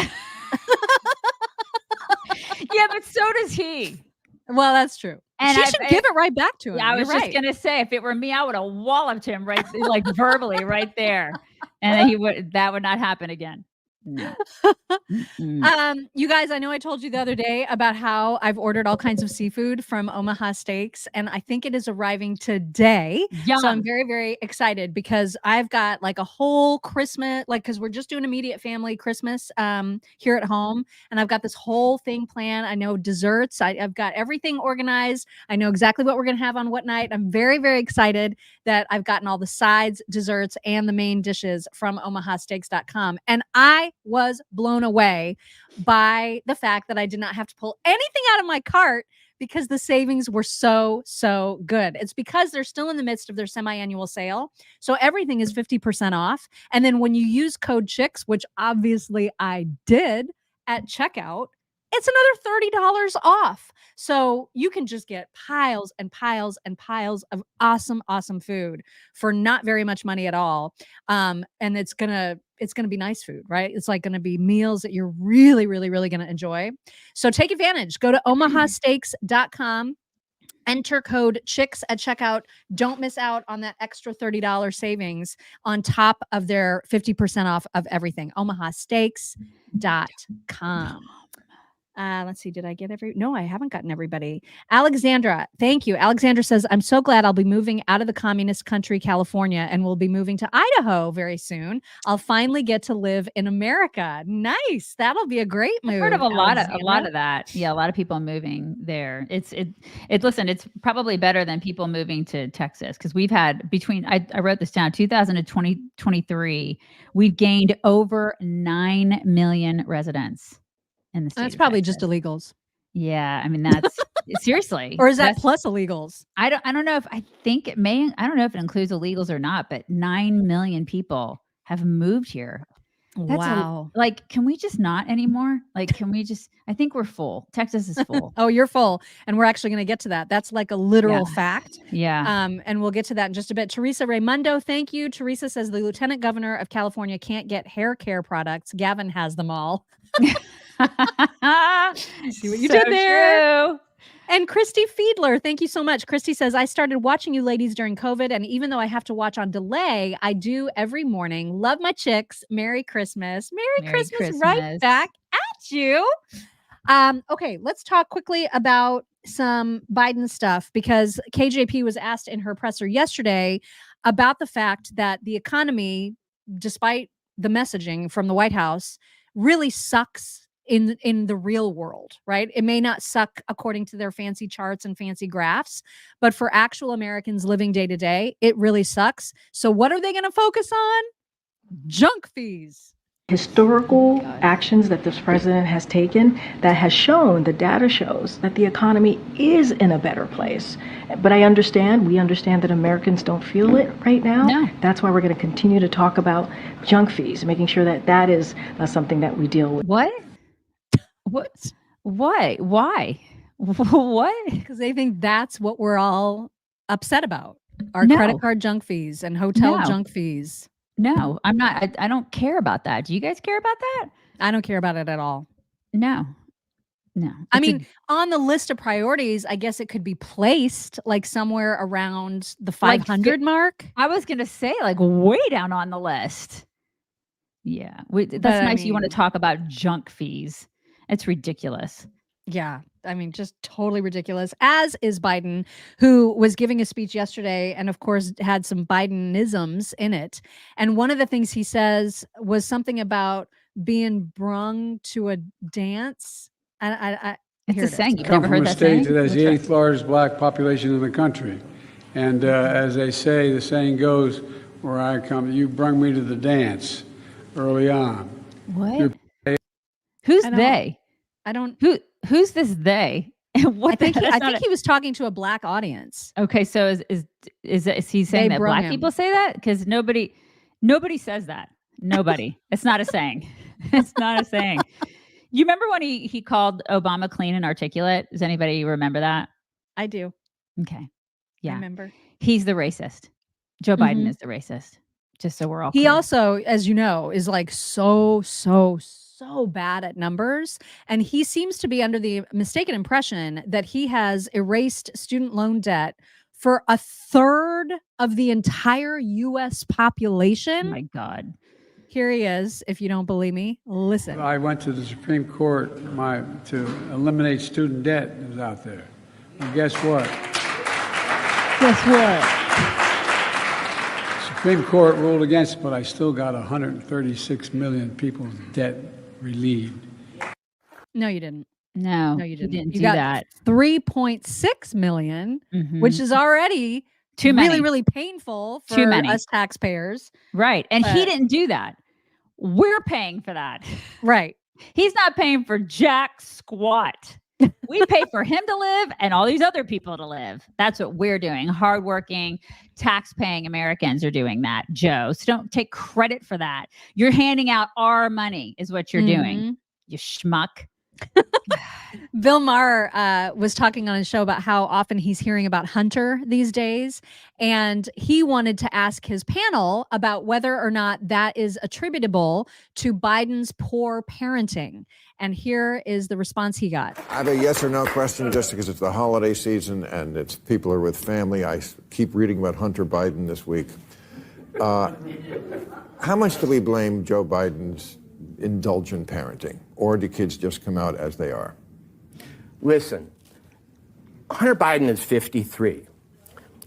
S1: Yeah, but so does he.
S2: Well, that's true. And she should give it right back to him.
S1: Yeah, I was just going to say, if it were me, I would have walloped him right, like verbally right there. And that would not happen again. No.
S2: You guys, I know I told you the other day about how I've ordered all kinds of seafood from Omaha Steaks, and I think it is arriving today.
S1: Yum.
S2: So I'm very, very excited because I've got like a whole Christmas, like, because we're just doing immediate family Christmas here at home, and I've got this whole thing planned. I know desserts. I've got everything organized. I know exactly what we're going to have on what night. I'm very, very excited that I've gotten all the sides, desserts, and the main dishes from omahasteaks.com. And I was blown away by the fact that I did not have to pull anything out of my cart because the savings were so good. It's because they're still in the midst of their semi-annual sale. So everything is 50% off. And then when you use code CHICKS, which obviously I did at checkout, it's another $30 off. So you can just get piles and piles and piles of awesome food for not very much money at all. And it's gonna be nice food, right? It's like gonna be meals that you're really gonna enjoy. So take advantage. Go to omahasteaks.com. Enter code CHICKS at checkout. Don't miss out on that extra $30 savings on top of their 50% off of everything. omahasteaks.com. Let's see. Did I get No, I haven't gotten everybody. Alexandra, thank you. Alexandra says, I'm so glad I'll be moving out of the communist country, California, and we'll be moving to Idaho very soon. I'll finally get to live in America. Nice. That'll be a great move.
S1: I've heard of a lot of that. Yeah, a lot of people moving there. Listen, it's probably better than people moving to Texas, because we've had I wrote this down, 2000 to 2023, we've gained over 9 million residents in the state.
S2: That's probably just illegals.
S1: Yeah, I mean, that's seriously.
S2: Or is that plus illegals?
S1: I don't know if I don't know if it includes illegals or not, but 9 million people have moved here.
S2: Wow.
S1: Can we just not anymore? Can we just, I think we're full. Texas is full.
S2: Oh, you're full. And we're actually going to get to that. That's like a literal fact.
S1: Yeah.
S2: And we'll get to that in just a bit. Teresa Raimundo, thank you. Teresa says the Lieutenant Governor of California can't get hair care products. Gavin has them all. See what you did there.
S1: True.
S2: And Christy Fiedler, thank you so much. Christy says, I started watching you ladies during COVID, and even though I have to watch on delay, I do every morning. Love my chicks. Merry Christmas. Merry Christmas right back at you. Okay, let's talk quickly about some Biden stuff, because KJP was asked in her presser yesterday about the fact that the economy, despite the messaging from the White House, really sucks in the real world, right? It may not suck according to their fancy charts and fancy graphs, but for actual Americans living day to day, it really sucks. So what are they going to focus on? Junk fees.
S15: Historical actions that this president has taken that has shown, the data shows that the economy is in a better place. But we understand that Americans don't feel it right now.
S1: No.
S15: That's why we're going to continue to talk about junk fees, making sure that is something that we deal with.
S1: What? Why? What?
S2: Because they think that's what we're all upset about. Our credit card junk fees and hotel junk fees.
S1: No, I'm not. I don't care about that. Do you guys care about that?
S2: I don't care about it at all.
S1: No.
S2: I mean, on the list of priorities, I guess it could be placed like somewhere around the 500 mark.
S1: I was going to say way down on the list. Yeah. That's nice. You want to talk about junk fees. It's ridiculous.
S2: Yeah. I mean, just totally ridiculous, as is Biden, who was giving a speech yesterday and, of course, had some Bidenisms in it. And one of the things he says was something about being brung to a dance.
S1: It's a saying. You've
S10: come
S1: never
S10: from
S1: heard
S10: a
S1: that
S10: state
S1: saying?
S10: that has the 8th largest black population in the country. And as they say, the saying goes, where I come, you brung me to the dance early on.
S1: What? Who's they? Who's this they?
S2: I think he was talking to a black audience.
S1: Okay, so is he saying that black people say that? Because nobody says that. Nobody. It's not a saying. It's not a saying. You remember when he called Obama clean and articulate? Does anybody remember that?
S2: I do.
S1: Okay. Yeah.
S2: I remember.
S1: He's the racist. Joe Biden is the racist. Just so we're all
S2: He
S1: clear.
S2: also, as you know, is so bad at numbers. And he seems to be under the mistaken impression that he has erased student loan debt for a third of the entire U.S. population.
S1: Oh my God.
S2: Here he is. If you don't believe me, listen.
S10: I went to the Supreme Court to eliminate student debt that was out there. And guess what? Supreme Court ruled against it, but I still got 136 million people's debt relieved.
S2: No, you didn't.
S1: No,
S2: you didn't.
S1: You
S2: got
S1: that.
S2: 3.6 million, which is already
S1: too many.
S2: Really painful for us taxpayers.
S1: Right. And he didn't do that. We're paying for that.
S2: Right.
S1: He's not paying for jack squat.
S16: We pay for him to live and all these other people to live. That's what we're doing. Hardworking, tax-paying Americans are doing that, Joe. So don't take credit for that. You're handing out our money is what you're doing, you schmuck.
S2: Bill Maher was talking on his show about how often he's hearing about Hunter these days. And he wanted to ask his panel about whether or not that is attributable to Biden's poor parenting. And here is the response he got.
S17: I have a yes or no question just because it's the holiday season and it's people are with family. I keep reading about Hunter Biden this week. How much do we blame Joe Biden's indulgent parenting, or do kids just come out as they are?
S18: Listen, Hunter Biden is 53.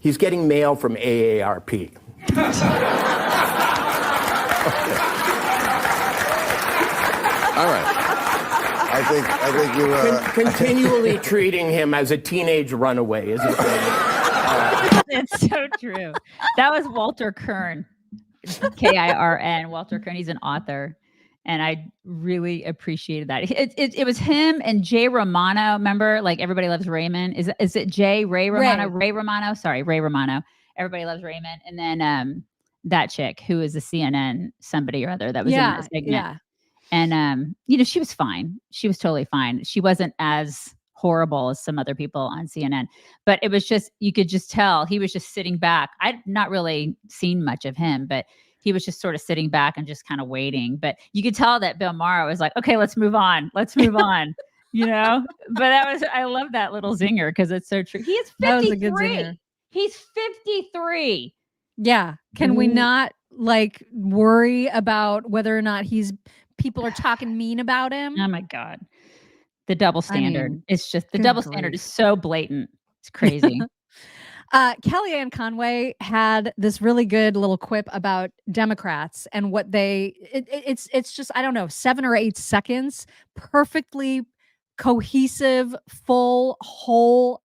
S18: He's getting mail from AARP.
S17: All right. I think you
S18: continually treating him as a teenage runaway is
S16: It's so true. That was Walter Kern, Kirn. Walter Kern. He's an author. And I really appreciated that. It was him and Jay Romano. Remember, like Everybody Loves Raymond. Is it Ray Romano? Ray Romano. Sorry, Ray Romano. Everybody Loves Raymond. And then that chick who is a CNN somebody or other that was in that segment.
S2: Yeah.
S16: And she was fine. She was totally fine. She wasn't as horrible as some other people on CNN. But it was just, you could just tell he was just sitting back. I'd not really seen much of him, but he was just sort of sitting back and just kind of waiting. But you could tell that Bill Maher was like, okay, let's move on. Let's move on. But I love that little zinger because it's so true. He is 53.
S2: That was a good zinger.
S16: He's 53.
S2: Yeah. Can we not worry about whether or not people are talking mean about him?
S16: Oh my God. The double standard. It's just the double standard is so blatant. It's crazy.
S2: Kellyanne Conway had this really good little quip about Democrats and what it's just, I don't know, 7 or 8 seconds, perfectly cohesive, full, whole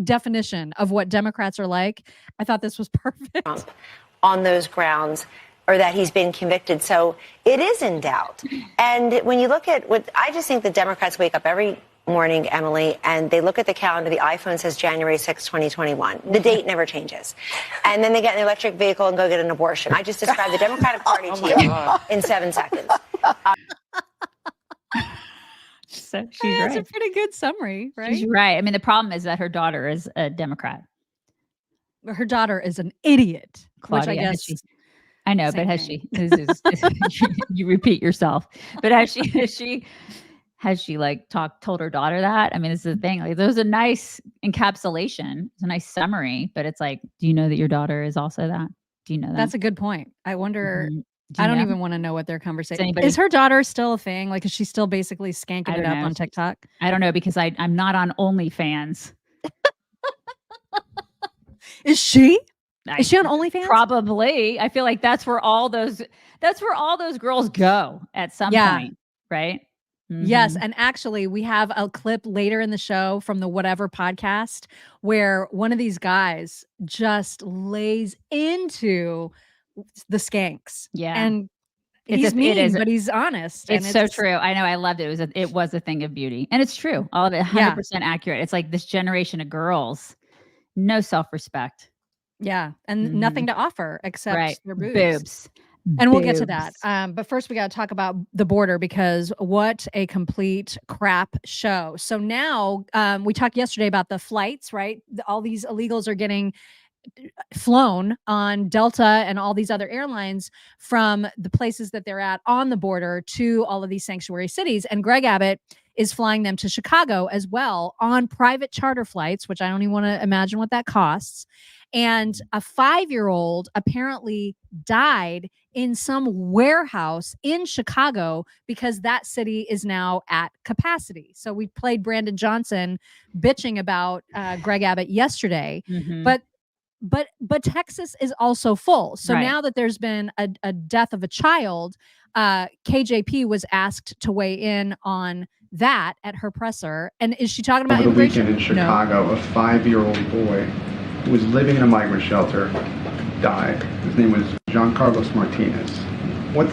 S2: definition of what Democrats are like. I thought this was perfect.
S19: On those grounds, or that he's been convicted. So it is in doubt. And when you look at I just think the Democrats wake up every morning, Emily, and they look at the calendar. The iPhone says January 6, 2021. The date never changes. And then they get an electric vehicle and go get an abortion. I just described the Democratic Party to you in 7 seconds.
S16: So she's right.
S2: That's a pretty good summary, right?
S16: She's right. I mean, the problem is that her daughter is a Democrat.
S2: Her daughter is an idiot,
S16: Claudia,
S2: which I guess.
S16: I know, but has she? You repeat yourself. But has she told her daughter that? I mean, this is the thing. Like, there's a nice encapsulation. It's a nice summary, but it's like, do you know that your daughter is also that? Do you know that?
S2: That's a good point. I wonder. I don't even want to know what their conversation
S16: is.
S2: Is her daughter still a thing? Like, is she still basically skanking it up on TikTok?
S16: I don't know because I'm not on OnlyFans.
S2: Is she? Is she on OnlyFans?
S16: Probably. I feel like that's where all those girls go at some point, right? Mm-hmm.
S2: Yes, and actually we have a clip later in the show from the Whatever podcast where one of these guys just lays into the skanks.
S16: Yeah.
S2: And he's mean, but he's honest.
S16: It's so true. I know. I loved it. It was a thing of beauty. And it's true. All of it 100% accurate. It's like this generation of girls, no self-respect.
S2: Yeah. And nothing to offer except their boobs.
S16: And
S2: we'll get to that. But first we got to talk about the border because what a complete crap show. So now we talked yesterday about the flights, right? All these illegals are getting flown on Delta and all these other airlines from the places that they're at on the border to all of these sanctuary cities. And Greg Abbott is flying them to Chicago as well on private charter flights, which I don't even want to imagine what that costs. And a 5-year-old apparently died in some warehouse in Chicago because that city is now at capacity. So we played Brandon Johnson bitching about Greg Abbott yesterday, but Texas is also full. So now that there's been a death of a child, KJP was asked to weigh in on that at her presser. And is she talking about
S20: over the weekend in Chicago? A 5-year-old boy who was living in a migrant shelter died. His name was John Carlos Martinez. What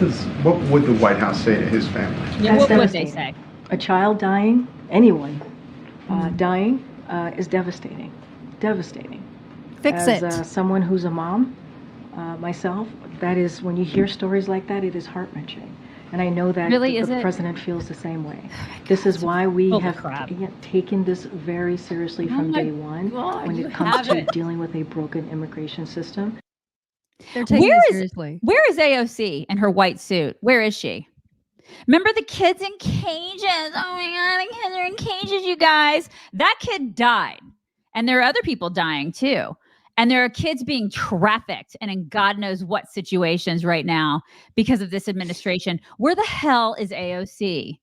S20: would the White House say to his family?
S16: Yeah, what would they say?
S15: A child dying, anyone dying is devastating. Devastating.
S2: Fix
S15: As someone who's a mom, myself, that is, when you hear stories like that, it is heart-wrenching. And I know that
S16: Really,
S15: the president feels the same way. This is why we have taken this very seriously from day one when it comes to dealing with a broken immigration system.
S2: They're taking it seriously.
S16: Where is AOC in her white suit? Where is she? Remember the kids in cages? Oh my God, the kids are in cages, you guys. That kid died. And there are other people dying too. And there are kids being trafficked and in God knows what situations right now because of this administration. Where the hell is AOC?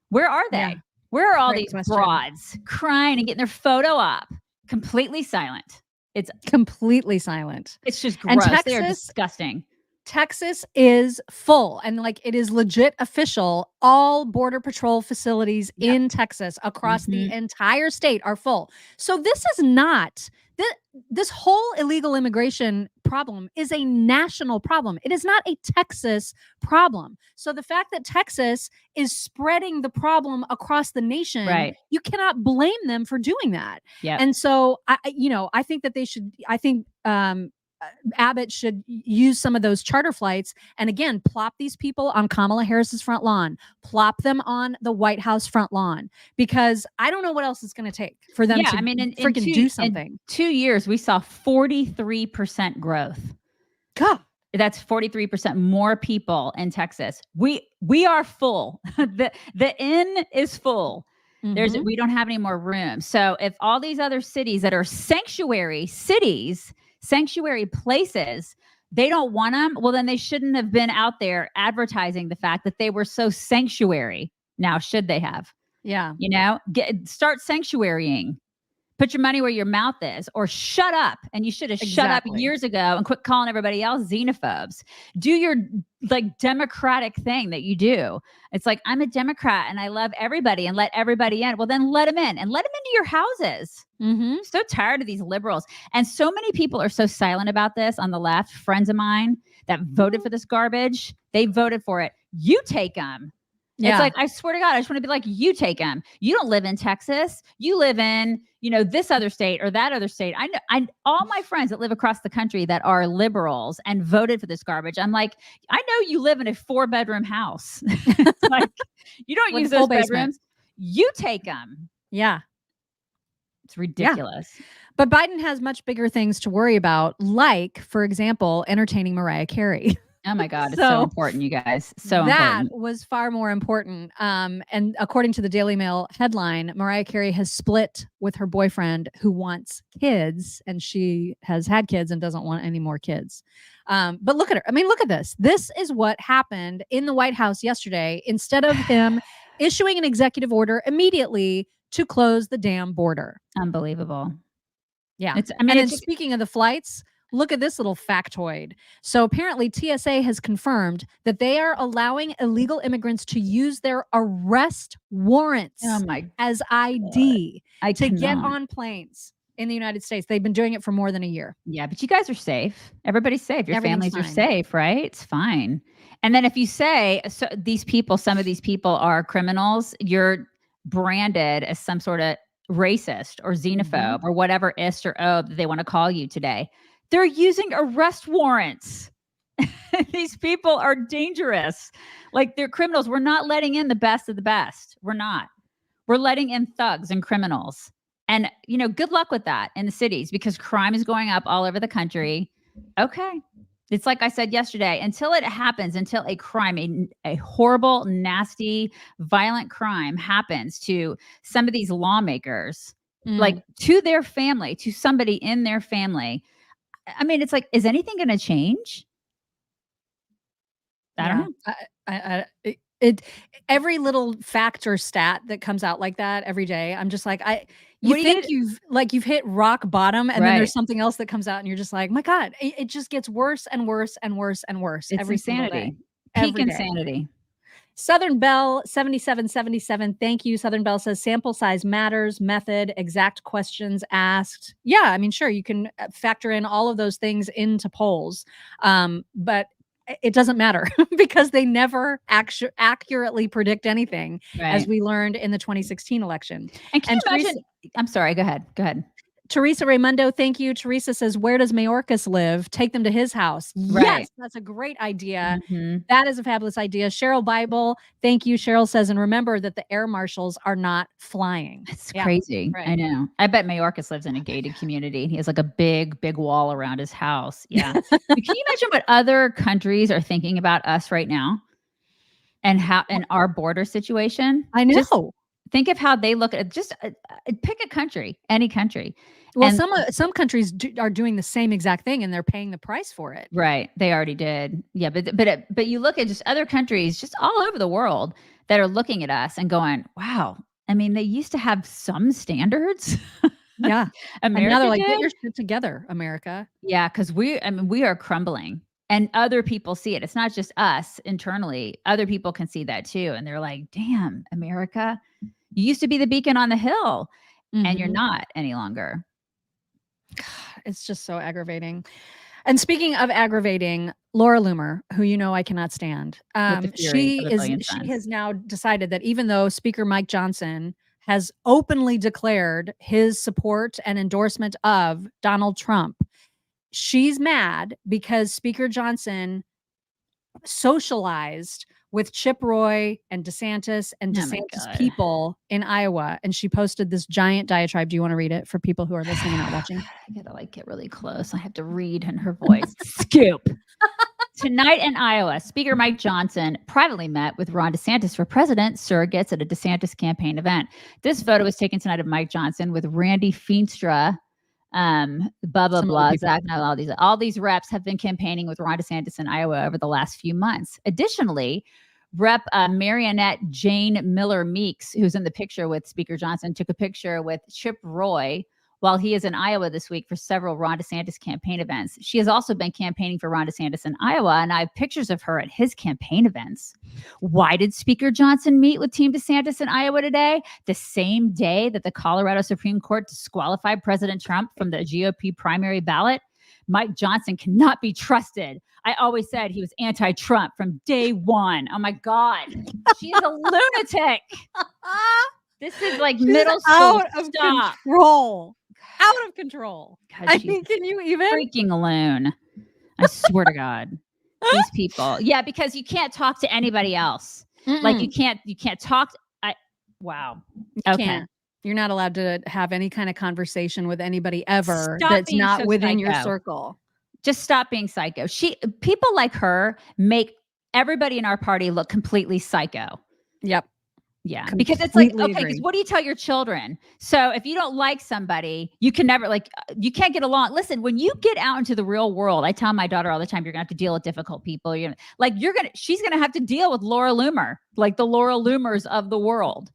S16: Where are they?
S2: Yeah.
S16: Where are all
S2: Great
S16: these
S2: question.
S16: broads crying and getting their photo up? Completely silent. It's
S2: completely silent.
S16: It's just
S2: And
S16: gross. They are
S2: Texas-
S16: disgusting.
S2: Texas is full, and like it is legit official. All Border Patrol facilities in Texas across the entire state are full. So this is not this whole illegal immigration problem is a national problem. It is not a Texas problem. So the fact that Texas is spreading the problem across the nation,
S16: Right.
S2: you cannot blame them for doing that.
S16: Yep.
S2: And so I think that they should. I think Abbott should use some of those charter flights and again plop these people on Kamala Harris's front lawn, plop them on the White House front lawn, because I don't know what else it's going to take for them to freaking do something.
S16: In 2 years, we saw 43% growth.
S2: God,
S16: that's 43% more people in Texas. We are full. The inn is full. We don't have any more room. So if all these other cities that are sanctuary cities, sanctuary places, they don't want them, well, then they shouldn't have been out there advertising the fact that they were so sanctuary. Now, should they have?
S2: Yeah.
S16: Start sanctuarying. Put your money where your mouth is, or shut up. And you should have shut up years ago and quit calling everybody else xenophobes. Do your democratic thing that you do. It's like, I'm a Democrat and I love everybody and let everybody in. Well, then let them in and let them into your houses. I'm so tired of these liberals. And so many people are so silent about this on the left. Friends of mine that voted for this garbage, they voted for it. You take them.
S2: Yeah.
S16: It's like, I swear to God, I just want to be like, you take them. You don't live in Texas. You live in, this other state or that other state. I know all my friends that live across the country that are liberals and voted for this garbage. I'm like, I know you live in a 4-bedroom house. Like, you don't
S2: With
S16: use
S2: a full
S16: those
S2: basement.
S16: bedrooms. You take them.
S2: Yeah.
S16: It's ridiculous.
S2: Yeah. But Biden has much bigger things to worry about, like, for example, entertaining Mariah Carey.
S16: Oh my God, it's so important, you guys. So
S2: that
S16: important.
S2: was far more important. And according to the Daily Mail headline, Mariah Carey has split with her boyfriend who wants kids, and she has had kids and doesn't want any more kids. But look at her. I mean, look at this. This is what happened in the White House yesterday. Instead of him issuing an executive order immediately to close the damn border.
S16: Unbelievable.
S2: Yeah. Speaking of the flights, look at this little factoid. So apparently TSA has confirmed that they are allowing illegal immigrants to use their arrest warrants as ID to get on planes in the United States. They've been doing it for more than a year.
S16: Yeah, but you guys are safe. Everybody's safe. Your
S2: Everything's
S16: families are
S2: fine.
S16: safe, right? It's fine. And then if you say some of these people are criminals, you're branded as some sort of racist or xenophobe or whatever ist or o that they want to call you today. They're using arrest warrants. These people are dangerous. Like, they're criminals. We're not letting in the best of the best. We're not. We're letting in thugs and criminals. And, good luck with that in the cities, because crime is going up all over the country. Okay. It's like I said yesterday, until it happens, until a crime, a horrible, nasty, violent crime happens to some of these lawmakers, like to their family, to somebody in their family, I mean, it's like, is anything going to change? I don't know.
S2: Every little fact or stat that comes out like that every day, I'm just like, you've hit rock bottom, and then there's something else that comes out, and you're just like, my God, it just gets worse and worse and worse and worse.
S16: It's
S2: every
S16: insanity.
S2: Single day.
S16: Peak insanity.
S2: Southern Bell 7777. Thank you. Southern Bell says sample size matters, method, exact questions asked. Yeah, I mean, sure, you can factor in all of those things into polls. But it doesn't matter because they never accurately predict anything, as
S16: Right.
S2: we learned in the 2016 election.
S16: And can you
S2: Teresa,
S16: imagine? I'm sorry. Go ahead. Go ahead.
S2: Teresa Raimundo, thank you. Teresa says, where does Mayorkas live? Take them to his house.
S16: Right.
S2: Yes, that's a great idea.
S16: Mhm.
S2: That is a fabulous idea. Cheryl Bible, thank you. Cheryl says, and remember that the air marshals are not flying.
S16: It's
S2: Yeah,
S16: crazy.
S2: right.
S16: I know. I bet Mayorkas lives in a gated community. He has like a big, big wall around his house. Yeah. But can you imagine what other countries are thinking about us right now and how in our border situation?
S2: I know.
S16: Just think of how they look at it. Just pick a country, any country.
S2: Well,
S16: And
S2: some countries are doing the same exact thing, and they're paying the price for it.
S16: right, they already did. Yeah, but you look at just other countries, just all over the world, that are looking at us and going, "Wow." I mean, they used to have some standards.
S2: Yeah, and now
S16: America
S2: they're like,
S16: did.
S2: "Get your shit together, America."
S16: Yeah, because we are crumbling, and other people see it. It's not just us internally. Other people can see that too, and they're like, "Damn, America, you used to be the beacon on the hill, and you're
S2: Mhm.
S16: not any longer."
S2: It's just so aggravating. And speaking of aggravating, Laura Loomer, who you know I cannot stand,
S16: With the fury of a billion
S2: she
S16: suns.
S2: has now decided that even though Speaker Mike Johnson has openly declared his support and endorsement of Donald Trump, she's mad because Speaker Johnson socialized with Chip Roy and DeSantis and
S16: Oh my
S2: DeSantis
S16: God.
S2: people in Iowa, and she posted this giant diatribe. Do you want to read it for people who are listening and not watching?
S16: I gotta like get really close. I have to read in her voice. Scoop. Tonight in Iowa, Speaker Mike Johnson privately met with Ron DeSantis for president surrogates at a DeSantis campaign event. This photo was taken tonight of Mike Johnson with Randy Feenstra, Bubba
S2: Some other people.
S16: Blazak, all these reps have been campaigning with Ron DeSantis in Iowa over the last few months. Additionally, Rep. Marionette Jane Miller Meeks, who's in the picture with Speaker Johnson, took a picture with Chip Roy while he is in Iowa this week for several Ron DeSantis campaign events. She has also been campaigning for Ron DeSantis in Iowa, and I have pictures of her at his campaign events. Why did Speaker Johnson meet with Team DeSantis in Iowa today? The same day that the Colorado Supreme Court disqualified President Trump from the GOP primary ballot? Mike Johnson cannot be trusted. I always said he was anti-Trump from day one. Oh my God. She's a lunatic. This is like
S2: She's
S16: middle school.
S2: out of
S16: Stop.
S2: control. Out of control.
S16: God,
S2: I
S16: she's
S2: mean, can you even?
S16: freaking alone. I swear to God. These people. Yeah, because you can't talk to anybody else. Like you can't talk. Wow.
S2: You can't. You're not allowed to have any kind of conversation with anybody ever
S16: Stop
S2: that's
S16: being
S2: not
S16: so
S2: within your
S16: psycho.
S2: circle.
S16: Just stop being psycho. People like her make everybody in our party look completely psycho.
S2: Yep.
S16: Yeah, because it's like,
S2: Completely
S16: okay, because
S2: agree.
S16: what do you tell your children? So if you don't like somebody, you can never you can't get along. Listen, when you get out into the real world, I tell my daughter all the time, you're gonna have to deal with difficult people. She's gonna have to deal with Laura Loomer, like the Laura Loomers of the world.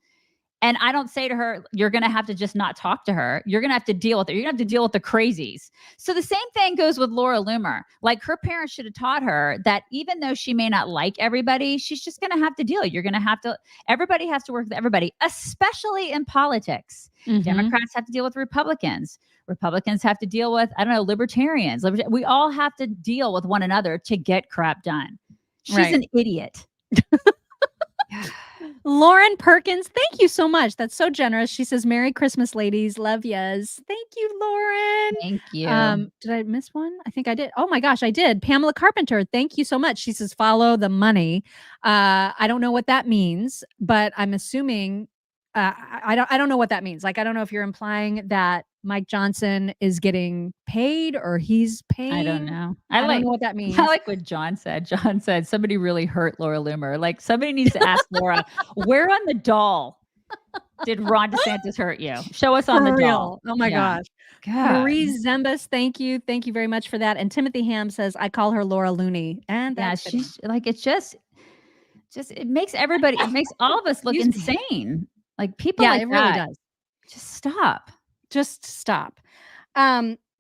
S16: And I don't say to her, you're going to have to just not talk to her. You're going to have to deal with it. You're going to have to deal with the crazies. So the same thing goes with Laura Loomer. Like her parents should have taught her that even though she may not like everybody, she's just going to have to deal. Everybody has to work with everybody, especially in politics. Democrats have to deal with Republicans. Republicans have to deal with, libertarians. We all have to deal with one another to get crap done. She's an idiot.
S2: Lauren Perkins, thank you so much. That's so generous. She says, Merry Christmas, ladies. Love yas. Thank you, Lauren.
S16: Thank you.
S2: Did I miss one? I think I did. Oh my gosh, I did. Pamela Carpenter, thank you so much. She says, follow the money. I don't know what that means, but I'm assuming I don't know what that means. Like, I don't know if you're implying that Mike Johnson is getting paid or he's paying.
S16: I don't know.
S2: I don't know what that means.
S16: I like what John said. John said somebody really hurt Laura Loomer. Like somebody needs to ask Laura, where on the doll did Ron DeSantis hurt you? Show us on
S2: For
S16: the
S2: real.
S16: doll.
S2: Oh my gosh.
S16: God.
S2: Marie Zembus, thank you. Thank you very much for that. And Timothy Ham says, I call her Laura Looney. And
S16: Yeah,
S2: that's
S16: she's like, it makes all of us look insane. Like people like
S2: it really
S16: that.
S2: does.
S16: Just stop.
S2: Just stop.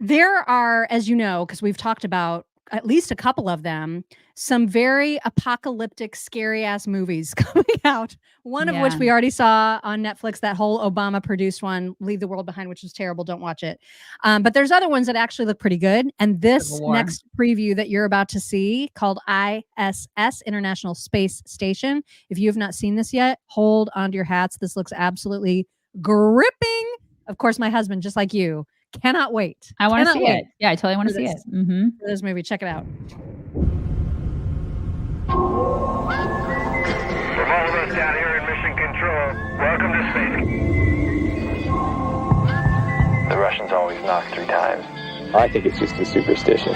S2: There are, as you know, because we've talked about at least a couple of them, some very apocalyptic, scary ass movies coming out. One of which we already saw on Netflix, that whole Obama produced one, Leave the World Behind, which was terrible. Don't watch it. But there's other ones that actually look pretty good. And this next preview that you're about to see, called ISS, International Space Station. If you have not seen this yet, hold onto your hats. This looks absolutely gripping. Of course, my husband, just like you, cannot wait.
S16: I want to see it. Yeah, I totally want to see it.
S2: For this movie, check it out.
S21: From all of us down here in Mission Control, welcome to space.
S22: The Russians always knock 3 times. I think it's just a superstition.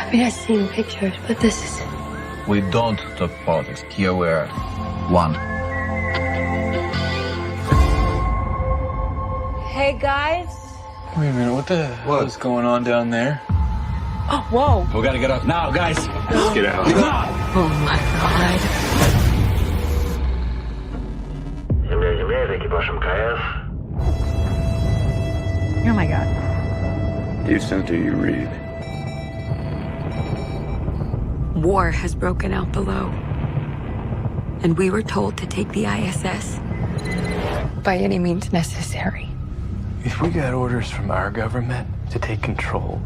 S23: I mean, I've seen pictures, but this is...
S24: We don't talk politics. Here we are. One.
S23: Hey, guys.
S22: Wait a minute, what the hell is going on down there?
S23: Oh, whoa.
S24: We gotta get up now, guys. Let's get out.
S23: Oh, my God.
S2: Oh, my God.
S22: Houston, do you read?
S23: War has broken out below. And we were told to take the ISS by any means necessary.
S22: If we got orders from our government to take control,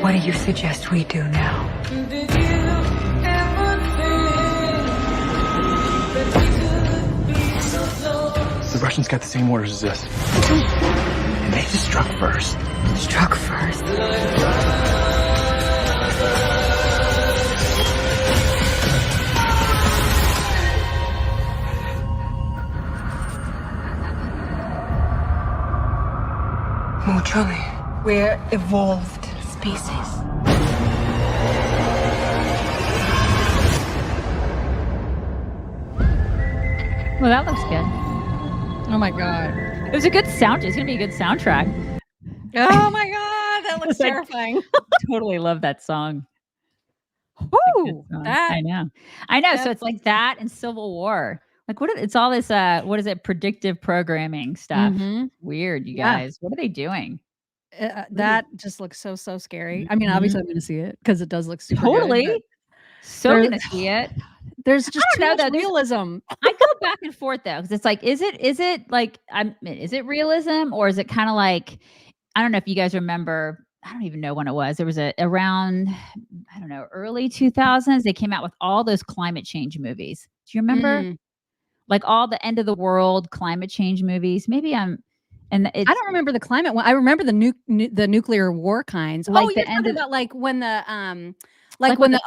S23: what do you suggest we do now?
S22: the Russians got the same orders as us. And they just struck first.
S23: Struck first? Mutually, we're evolved species.
S16: Well, that looks good.
S2: Oh my God.
S16: It was a good sound. It's going to be a good soundtrack.
S2: Oh my God. That looks terrifying.
S16: Totally love that song.
S2: Woo!
S16: I know. So it's like that and Civil War. Like it's all this, what is it? Predictive programming stuff.
S2: Mhm.
S16: Weird, you
S2: Yeah.
S16: guys. What are they doing?
S2: That just looks so scary. I mean, obviously I'm going to see it because it does look super
S16: Totally.
S2: good,
S16: So
S2: there's-
S16: going to see it.
S2: There's just too
S16: I don't know,
S2: much
S16: though.
S2: realism.
S16: I go back and forth though, because it's like, is it like, is it realism or is it kind of like, I don't know if you guys remember, I don't even know when it was. There was around, I don't know, early 2000s. They came out with all those climate change movies. Do you remember? Like all the end of the world climate change movies. Maybe I
S2: don't remember the climate one. I remember the nuclear war kinds.
S16: Like
S2: Oh,
S16: the
S2: you're
S16: end
S2: talking
S16: of-
S2: about like when the
S16: Like
S2: when
S16: when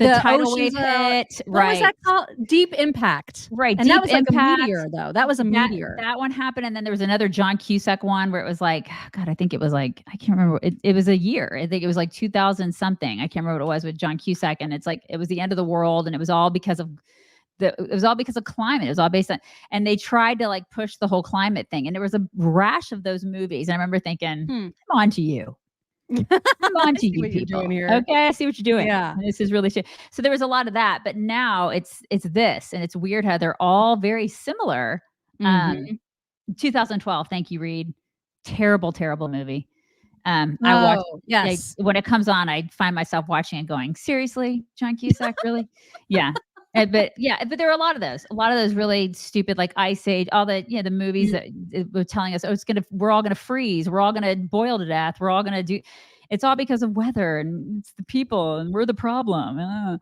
S16: the tidal wave
S2: oceans
S16: hit,
S2: what was that
S16: right.
S2: called? Deep Impact.
S16: Right.
S2: And that
S16: Deep
S2: was like
S16: Impact.
S2: a meteor though. That was a meteor.
S16: That one happened. And then there was another John Cusack one where it was like, God, I think it was like, I can't remember. It was a year. I think it was like 2000 something. I can't remember what it was with John Cusack. And it's like, it was the end of the world. And it was all because of climate. It was all based on, and they tried to like push the whole climate thing. And there was a rash of those movies. And I remember thinking, come on to you. Come on to you people.
S2: doing here.
S16: Okay, I see what you're doing.
S2: Yeah.
S16: This is really shit. So there was a lot of that, but now it's this, and it's weird how they're all very similar. 2012. Thank you, Reed. Terrible movie. I watched.
S2: Yes.
S16: When it comes on, I find myself watching and going, seriously, John Cusack, really? Yeah. But there are a lot of those really stupid, like Ice Age, all the the movies that were telling us, we're all gonna freeze, we're all gonna boil to death, we're all gonna do. It's all because of weather and it's the people and we're the problem,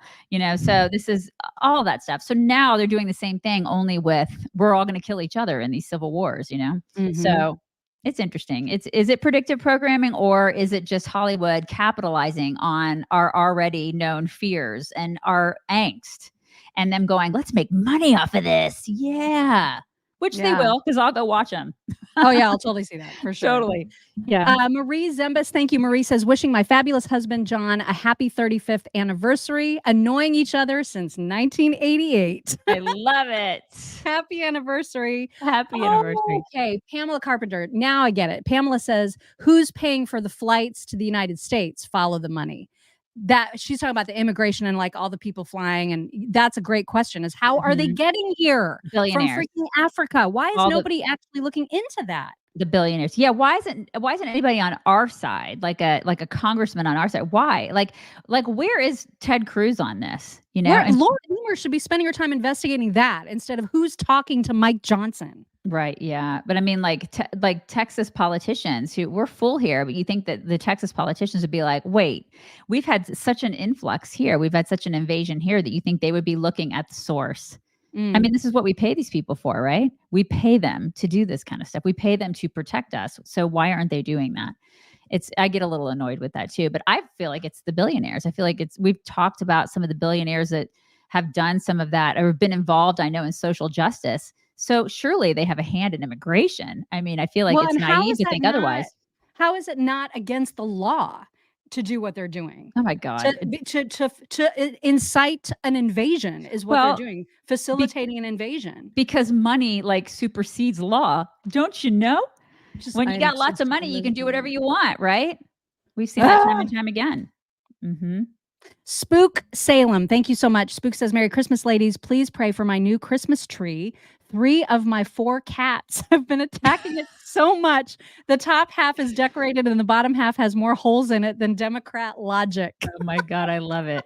S16: So this is all that stuff. So now they're doing the same thing, only with we're all gonna kill each other in these civil wars, So it's interesting. Is it predictive programming or is it just Hollywood capitalizing on our already known fears and our angst? And them going, let's make money off of this. Yeah. Which they will, because I'll go watch them.
S2: Oh, yeah. I'll totally see that for sure.
S16: Totally. Yeah.
S2: Marie Zembus, thank you. Marie says, wishing my fabulous husband, John, a happy 35th anniversary, annoying each other since 1988.
S16: I love it.
S2: Happy anniversary.
S16: Happy anniversary.
S2: Okay. Pamela Carpenter. Now I get it. Pamela says, who's paying for the flights to the United States? Follow the money. that she's talking about the immigration and like all the people flying, and that's a great question, is how are they getting here from
S16: Billionaires.
S2: freaking Africa? Why is
S16: All the-
S2: nobody actually looking into that?
S16: The billionaires. Yeah. Why isn't anybody on our side, like a congressman on our side? Why? Like where is Ted Cruz on this? You know, and
S2: Laura Eamer should be spending her time investigating that instead of who's talking to Mike Johnson.
S16: right. Yeah. But I mean, like Texas politicians who we're full here, but you think that the Texas politicians would be like, wait, we've had such an influx here. We've had such an invasion here that you think they would be looking at the source. I mean, this is what we pay these people for, right? We pay them to do this kind of stuff. We pay them to protect us. So why aren't they doing that? I get a little annoyed with that too, but I feel like it's the billionaires. I feel like we've talked about some of the billionaires that have done some of that or have been involved, I know, in social justice. So surely they have a hand in immigration. I mean, I feel like it's naive to think otherwise.
S2: How is it not against the law to do what they're doing?
S16: Oh my God.
S2: To incite an invasion is what they're doing, facilitating an invasion.
S16: Because money like supersedes law. Don't you know? When you got lots of money, you can do whatever you want, right? We've seen that time and time again. Mm-hmm.
S2: Spook Salem, thank you so much. Spook says, Merry Christmas, ladies. Please pray for my new Christmas tree. 3 of my 4 cats have been attacking it so much. The top half is decorated and the bottom half has more holes in it than Democrat logic.
S16: Oh my God, I love it.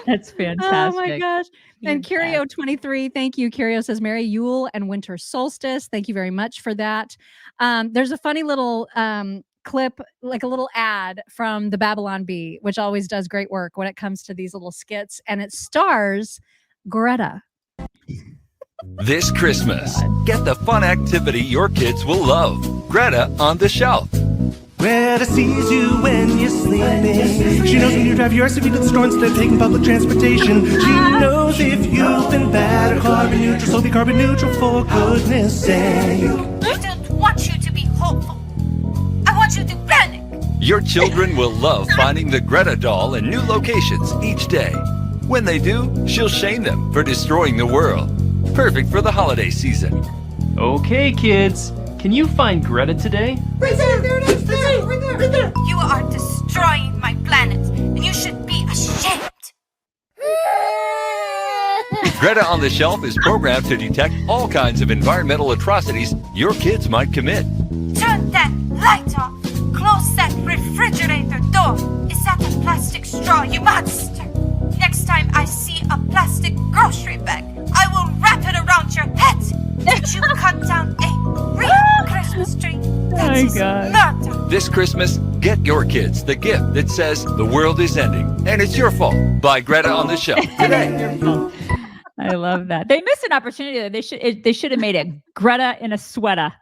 S16: That's fantastic.
S2: Oh my gosh. And Curio23, thank you. Curio says, Merry Yule and Winter Solstice. Thank you very much for that. There's a funny little clip, like a little ad from the Babylon Bee, which always does great work when it comes to these little skits. And it stars Greta.
S3: This Christmas, get the fun activity your kids will love. Greta on the Shelf.
S4: Greta sees you when you're sleeping. She knows when you drive your SUV to the store instead of taking public transportation. She knows if you've been bad or carbon neutral, so be carbon neutral for goodness sake.
S9: I don't want you to be hopeful. I want you to panic.
S3: Your children will love finding the Greta doll in new locations each day. When they do, she'll shame them for destroying the world. Perfect for the holiday season.
S5: Okay, kids. Can you find Greta today?
S9: Right there, there it is, there, right there, right there. You are destroying my planet, and you should be ashamed.
S3: Greta on the Shelf is programmed to detect all kinds of environmental atrocities your kids might commit.
S9: Turn that light off. Close that refrigerator door. Is that a plastic straw, you monster? Next time I see a plastic grocery bag, I will wrap it around your head. Did you cut down a real Christmas tree? That is murder.
S3: This Christmas, get your kids the gift that says the world is ending and it's your fault by Greta on the Shelf today.
S16: I love that. They missed an opportunity. They should have made it Greta in a sweater.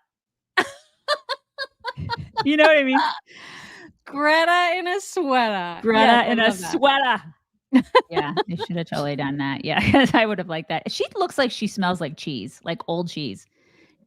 S16: You know what I mean?
S2: Greta in a sweater.
S16: Greta in a sweater. Yeah, they should have totally done that. Yeah, because I would have liked that. She looks like she smells like cheese, like old cheese.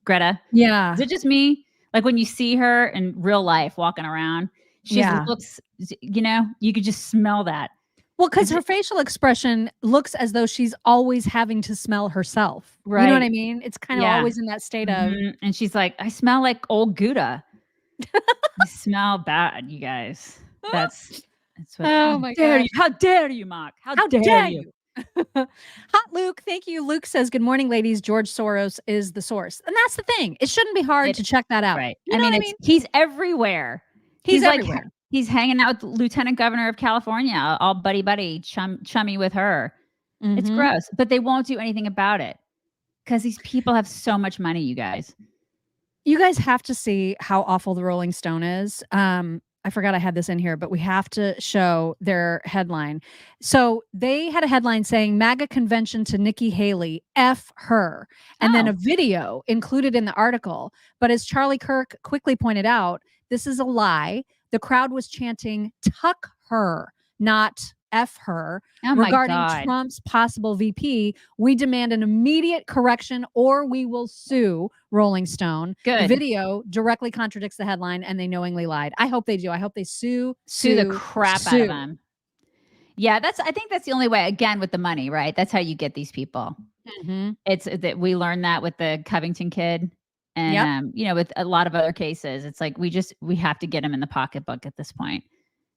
S16: Greta.
S2: Yeah.
S16: Is it just me? Like when you see her in real life walking around, she looks, you know, you could just smell that.
S2: Well, because her facial expression looks as though she's always having to smell herself.
S16: Right.
S2: You know what I mean? It's kind of always in that state of.
S16: And she's like, I smell like old Gouda. I smell bad, you guys. That's what.
S2: Oh my God!
S16: How dare you, Mark? How dare you?
S2: Hot Luke, thank you. Luke says, "Good morning, ladies. George Soros is the source," and that's the thing. It shouldn't be hard to check that out.
S16: Right.
S2: You know
S16: I mean, he's everywhere. He's
S2: everywhere.
S16: Like, he's hanging out with the Lieutenant Governor of California, all buddy, chummy with her. It's gross, but they won't do anything about it because these people have so much money. You guys
S2: have to see how awful the Rolling Stone is. I forgot I had this in here, but we have to show their headline. So they had a headline saying MAGA convention to Nikki Haley, F her, and then a video included in the article. But as Charlie Kirk quickly pointed out, this is a lie. The crowd was chanting, tuck her, not F her, regarding Trump's possible VP. We demand an immediate correction or we will sue Rolling Stone.
S16: Good.
S2: The video directly contradicts the headline and they knowingly lied. I hope they do. I hope they sue
S16: the crap out of them. Yeah, I think that's the only way, again, with the money, right? That's how you get these people. It's that we learned that with the Covington kid. And, you know, with a lot of other cases, it's like, we have to get him in the pocketbook at this point.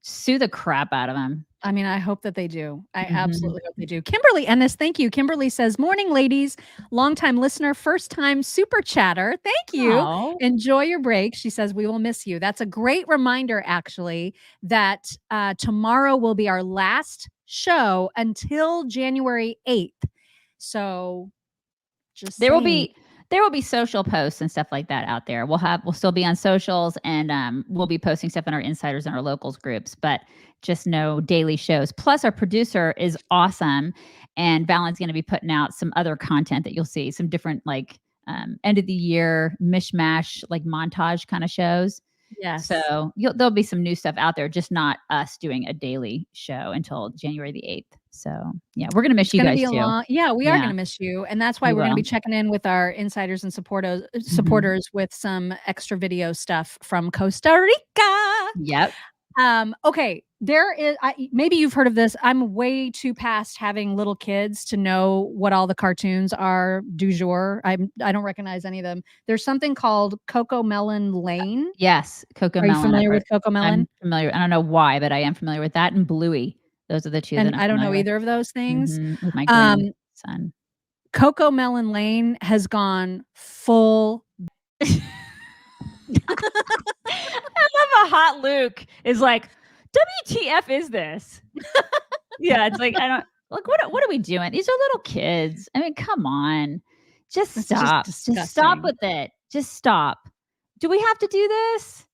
S16: sue the crap out of him.
S2: I mean, I hope that they do. I absolutely hope they do. Kimberly Ennis, thank you. Kimberly says, morning, ladies. Longtime listener, first time super chatter. Thank you.
S16: Aw.
S2: Enjoy your break. She says, we will miss you. That's a great reminder, actually, that tomorrow will be our last show until January 8th. So just
S16: There will
S2: saying.
S16: be social posts and stuff like that out there. We'll still be on socials, and we'll be posting stuff in our insiders and our locals groups, but just no daily shows. Plus our producer is awesome, and Valen's going to be putting out some other content that you'll see, some different like end of the year mishmash, like montage kind of shows.
S2: Yes.
S16: So there'll be some new stuff out there, just not us doing a daily show until January the 8th. So yeah, we're going to miss you guys too.
S2: We are going to miss you. And that's why
S16: We
S2: we're going to
S16: will.
S2: be checking in with our insiders and supporters with some extra video stuff from Costa Rica.
S16: Yep.
S2: Okay. There is, maybe you've heard of this. I'm way too past having little kids to know what all the cartoons are du jour. I don't recognize any of them. There's something called Coco Melon Lane.
S16: Yes. Coco
S2: Are
S16: Melon.
S2: you familiar with Coco Melon?
S16: I'm familiar. I don't know why, but I am familiar with that, and Bluey. Those are the two
S2: And
S16: that I'm
S2: I don't know
S16: familiar with.
S2: either of those things.
S16: With my grandson.
S2: Coco Melon Lane has gone full.
S16: I love a hot Luke is like, WTF is this? Yeah, it's like, I don't like what are we doing? These are little kids. I mean, come on. Just stop. Just stop with it. Just stop. Do we have to do this?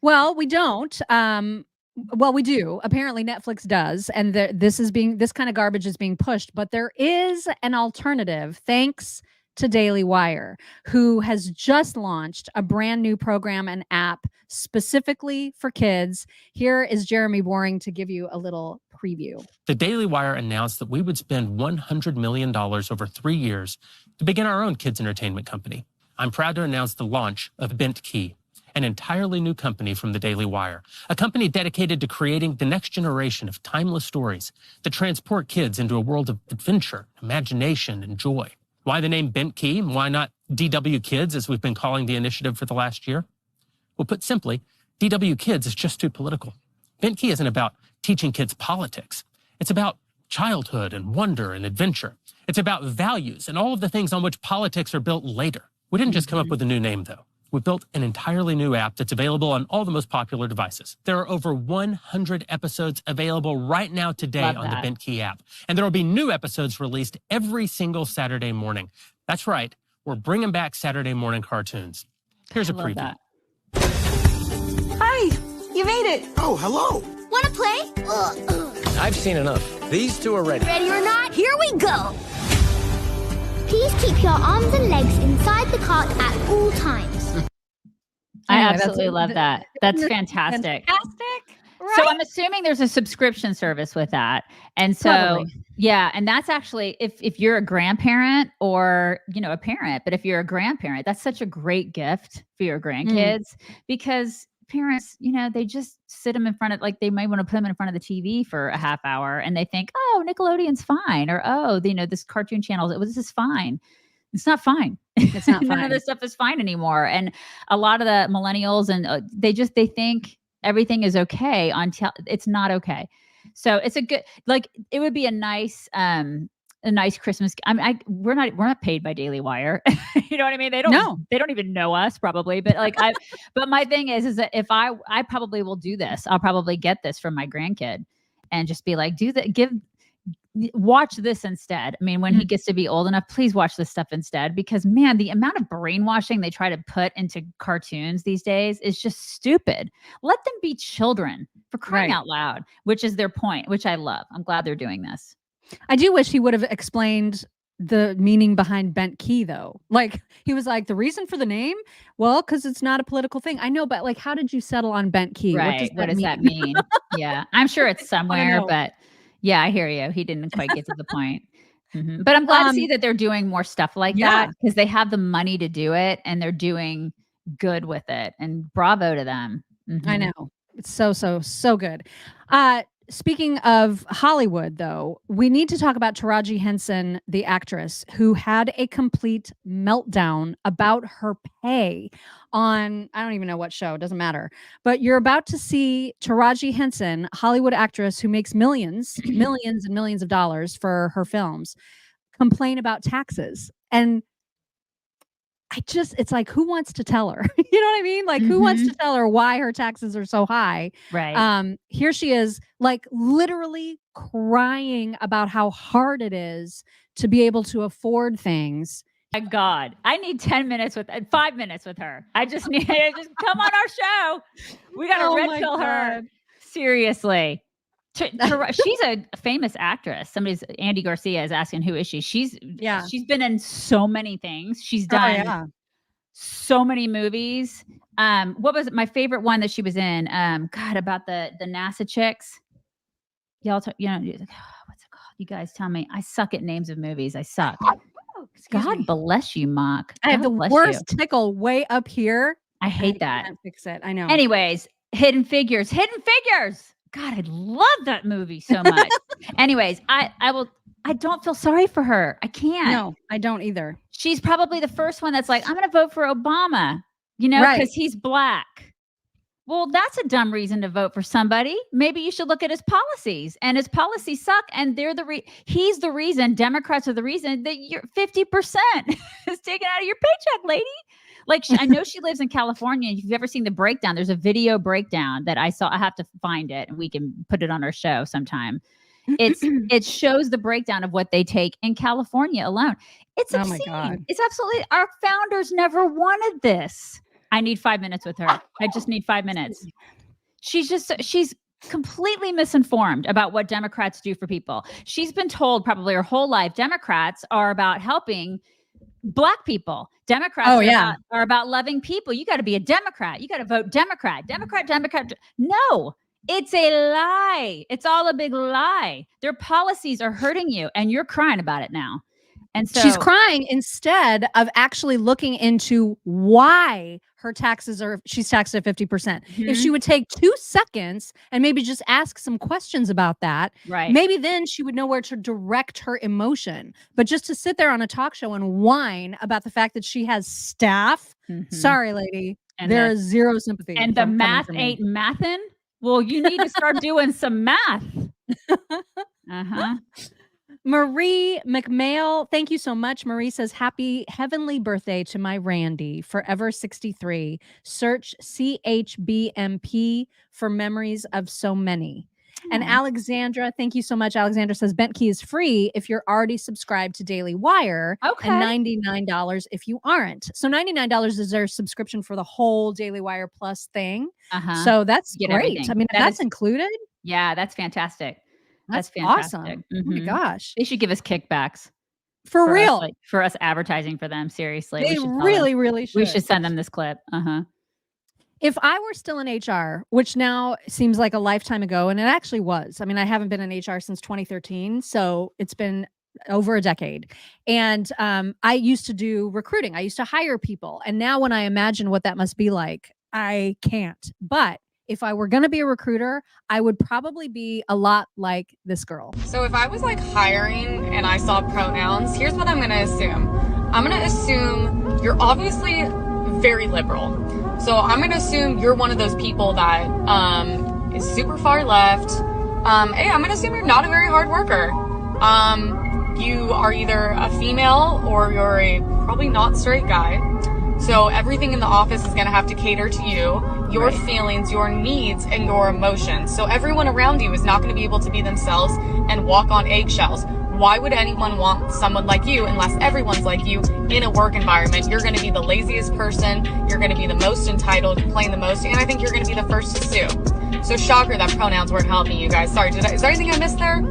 S2: Well, we don't. Well, we do. Apparently Netflix does. And this kind of garbage is being pushed, but there is an alternative, thanks to Daily Wire, who has just launched a brand new program and app specifically for kids. Here is Jeremy Boring to give you a little preview.
S6: The Daily Wire announced that we would spend $100 million over 3 years to begin our own kids entertainment company. I'm proud to announce the launch of Bent Key, an entirely new company from the Daily Wire, a company dedicated to creating the next generation of timeless stories that transport kids into a world of adventure, imagination, and joy. Why the name Bent Key? Why not DW Kids, as we've been calling the initiative for the last year? Well, put simply, DW Kids is just too political. Bent Key isn't about teaching kids politics. It's about childhood and wonder and adventure. It's about values and all of the things on which politics are built later. We didn't just come up with a new name, though. We built an entirely new app that's available on all the most popular devices. There are over 100 episodes available right now today on the Bent Key app. And there will be new episodes released every single Saturday morning. That's right. We're bringing back Saturday morning cartoons. Here's a preview.
S7: Hi, you made it.
S8: Oh, hello.
S7: Want to play?
S18: I've seen enough. These two are ready.
S7: Ready or not, here we go. Please keep your arms and legs inside the cart at all times.
S16: I
S2: Anyway,
S16: absolutely love that. That's fantastic. So I'm assuming there's a subscription service with that. And so,
S2: Probably.
S16: yeah, and that's actually, if you're a grandparent or, a parent, but if you're a grandparent, that's such a great gift for your grandkids because parents, they just sit them in front of, like, they might want to put them in front of the TV for a half hour and they think, oh, Nickelodeon's fine. Or, oh, this cartoon channel, this is fine. It's not fine.
S2: It's not
S16: None
S2: fine.
S16: of this stuff is fine anymore. And a lot of the millennials and they think everything is okay until it's not okay. So it's a good, like, it would be a nice Christmas. We're not paid by Daily Wire. You know what I mean? They don't even know us probably. But like but my thing is that if I probably will do this, I'll probably get this from my grandkid and just be like, watch this instead. I mean, when he gets to be old enough, please watch this stuff instead, because man, the amount of brainwashing they try to put into cartoons these days is just stupid. Let them be children, for crying out loud, which is their point, which I love. I'm glad they're doing this.
S2: I do wish he would have explained the meaning behind Bent Key, though. Like, he was like, the reason for the name? Well, because it's not a political thing. I know, but like, how did you settle on Bent Key?
S16: Right. What does that mean? Yeah. I'm sure it's somewhere, but yeah, I hear you. He didn't quite get to the point. But I'm glad to see that they're doing more stuff like that because they have the money to do it and they're doing good with it. And bravo to them.
S2: I know. It's so good. speaking of Hollywood, though, we need to talk about Taraji Henson, the actress, who had a complete meltdown about her pay on, I don't even know what show, it doesn't matter. But you're about to see Taraji Henson, Hollywood actress who makes millions and millions of dollars for her films, complain about taxes. And it's like, who wants to tell her? You know what I mean? Like, who wants to tell her why her taxes are so high?
S16: Right.
S2: Here she is, like, literally crying about how hard it is to be able to afford things.
S16: My God, I need 5 minutes with her. I just need just come on our show. We got to red pill her. Seriously. She's a famous actress. Andy Garcia is asking, who is she? She's been in so many things. She's done so many movies. What was it? My favorite one that she was in? God, about the NASA chicks. Y'all, what's it called? You guys tell me. I suck at names of movies. I suck. God bless you, Mock.
S2: I have the worst tickle way up here.
S16: I hate that.
S2: Can't fix it. I know.
S16: Anyways, Hidden Figures. God, I love that movie so much. Anyways, I don't feel sorry for her. I can't.
S2: No, I don't either.
S16: She's probably the first one that's like, I'm going to vote for Obama, because he's black. Well, that's a dumb reason to vote for somebody. Maybe you should look at his policies, and his policies suck. And he's the reason, Democrats are the reason that you're 50% is taken out of your paycheck, lady. Like, I know she lives in California. If you've ever seen the breakdown, there's a video breakdown that I saw. I have to find it, and we can put it on our show sometime. It shows the breakdown of what they take in California alone. It's obscene. Oh my God. It's absolutely, our founders never wanted this. I need 5 minutes with her. I just need 5 minutes. She's completely misinformed about what Democrats do for people. She's been told probably her whole life, Democrats are about helping Black people. Democrats are about loving people. You got to be a Democrat. You got to vote Democrat. Democrat. No, it's a lie. It's all a big lie. Their policies are hurting you, and you're crying about it now. And so
S2: she's crying instead of actually looking into why she's taxed at 50%. If she would take 2 seconds and maybe just ask some questions about that, maybe then she would know where to direct her emotion. But just to sit there on a talk show and whine about the fact that she has staff, sorry, lady, there is zero sympathy.
S16: And the math ain't mathin'. Well, you need to start doing some math.
S2: Marie McMail, thank you so much. Marie says, happy heavenly birthday to my Randy, forever 63. Search CHBMP for memories of so many. And Alexandra, thank you so much. Alexandra says, Bentkey is free if you're already subscribed to Daily Wire, and $99 if you aren't. So $99 is their subscription for the whole Daily Wire Plus thing. So that's great.
S16: Everything.
S2: I mean, that's included.
S16: Yeah, that's fantastic.
S2: That's
S16: fantastic.
S2: Awesome. Oh my gosh.
S16: They should give us kickbacks.
S2: For real.
S16: For us advertising for them. Seriously.
S2: They really should.
S16: We should send them this clip.
S2: If I were still in HR, which now seems like a lifetime ago, and it actually was. I mean, I haven't been in HR since 2013. So it's been over a decade. And I used to do recruiting. I used to hire people. And now when I imagine what that must be like, I can't. But if I were going to be a recruiter, I would probably be a lot like this girl.
S8: So if I was like hiring and I saw pronouns, here's what I'm going to assume. I'm going to assume you're obviously very liberal. So I'm going to assume you're one of those people that is super far left. Hey, I'm going to assume you're not a very hard worker. You are either a female or you're a probably not straight guy. So everything in the office is going to have to cater to you, your feelings, your needs, and your emotions. So everyone around you is not going to be able to be themselves and walk on eggshells. Why would anyone want someone like you unless everyone's like you in a work environment? You're going to be the laziest person. You're going to be the most entitled, complain the most, and I think you're going to be the first to sue. So shocker that pronouns weren't helping you guys. Sorry, is there anything I missed there?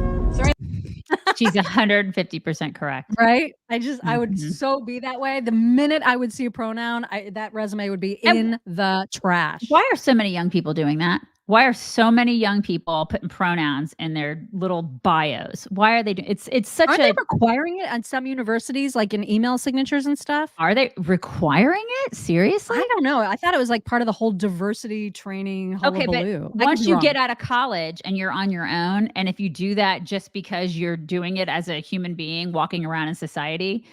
S16: She's 150% correct.
S2: Right? I would so be that way. The minute I would see a pronoun, that resume would be in the trash.
S16: Why are so many young people doing that? Why are so many young people putting pronouns in their little bios? Why are they doing it's such
S2: Aren't
S16: a
S2: they requiring it at some universities, like in email signatures and stuff?
S16: Are they requiring it? Seriously?
S2: I don't know. I thought it was like part of the whole diversity training
S16: Okay, but
S2: hullabaloo. I could
S16: once
S2: be
S16: you
S2: wrong.
S16: get out of college and you're on your own, and if you do that just because you're doing it as a human being walking around in society,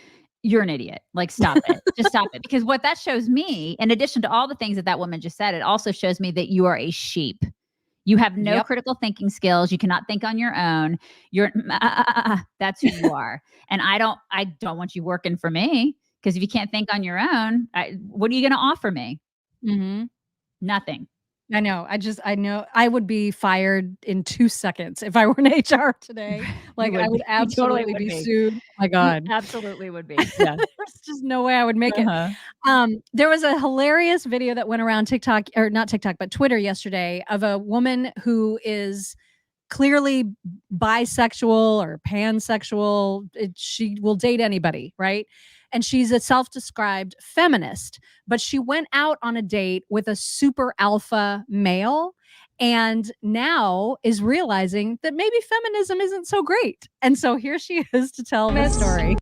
S16: you're an idiot. Like, stop it. Just stop it. Because what that shows me, in addition to all the things that that woman just said, it also shows me that you are a sheep. You have no critical thinking skills. You cannot think on your own. You're that's who you are. And I don't want you working for me, because if you can't think on your own, what are you going to offer me?
S2: Mm-hmm.
S16: Nothing.
S2: I know. I know I would be fired in 2 seconds if I were in HR today. Like, I would absolutely be sued. Oh my God.
S16: You absolutely would be. Yeah.
S2: There's just no way I would make
S16: Uh-huh.
S2: it. There was a hilarious video that went around TikTok, or not TikTok, but Twitter yesterday, of a woman who is clearly bisexual or pansexual. She will date anybody, right? And she's a self-described feminist, but she went out on a date with a super alpha male and now is realizing that maybe feminism isn't so great. And so here she is to tell the story.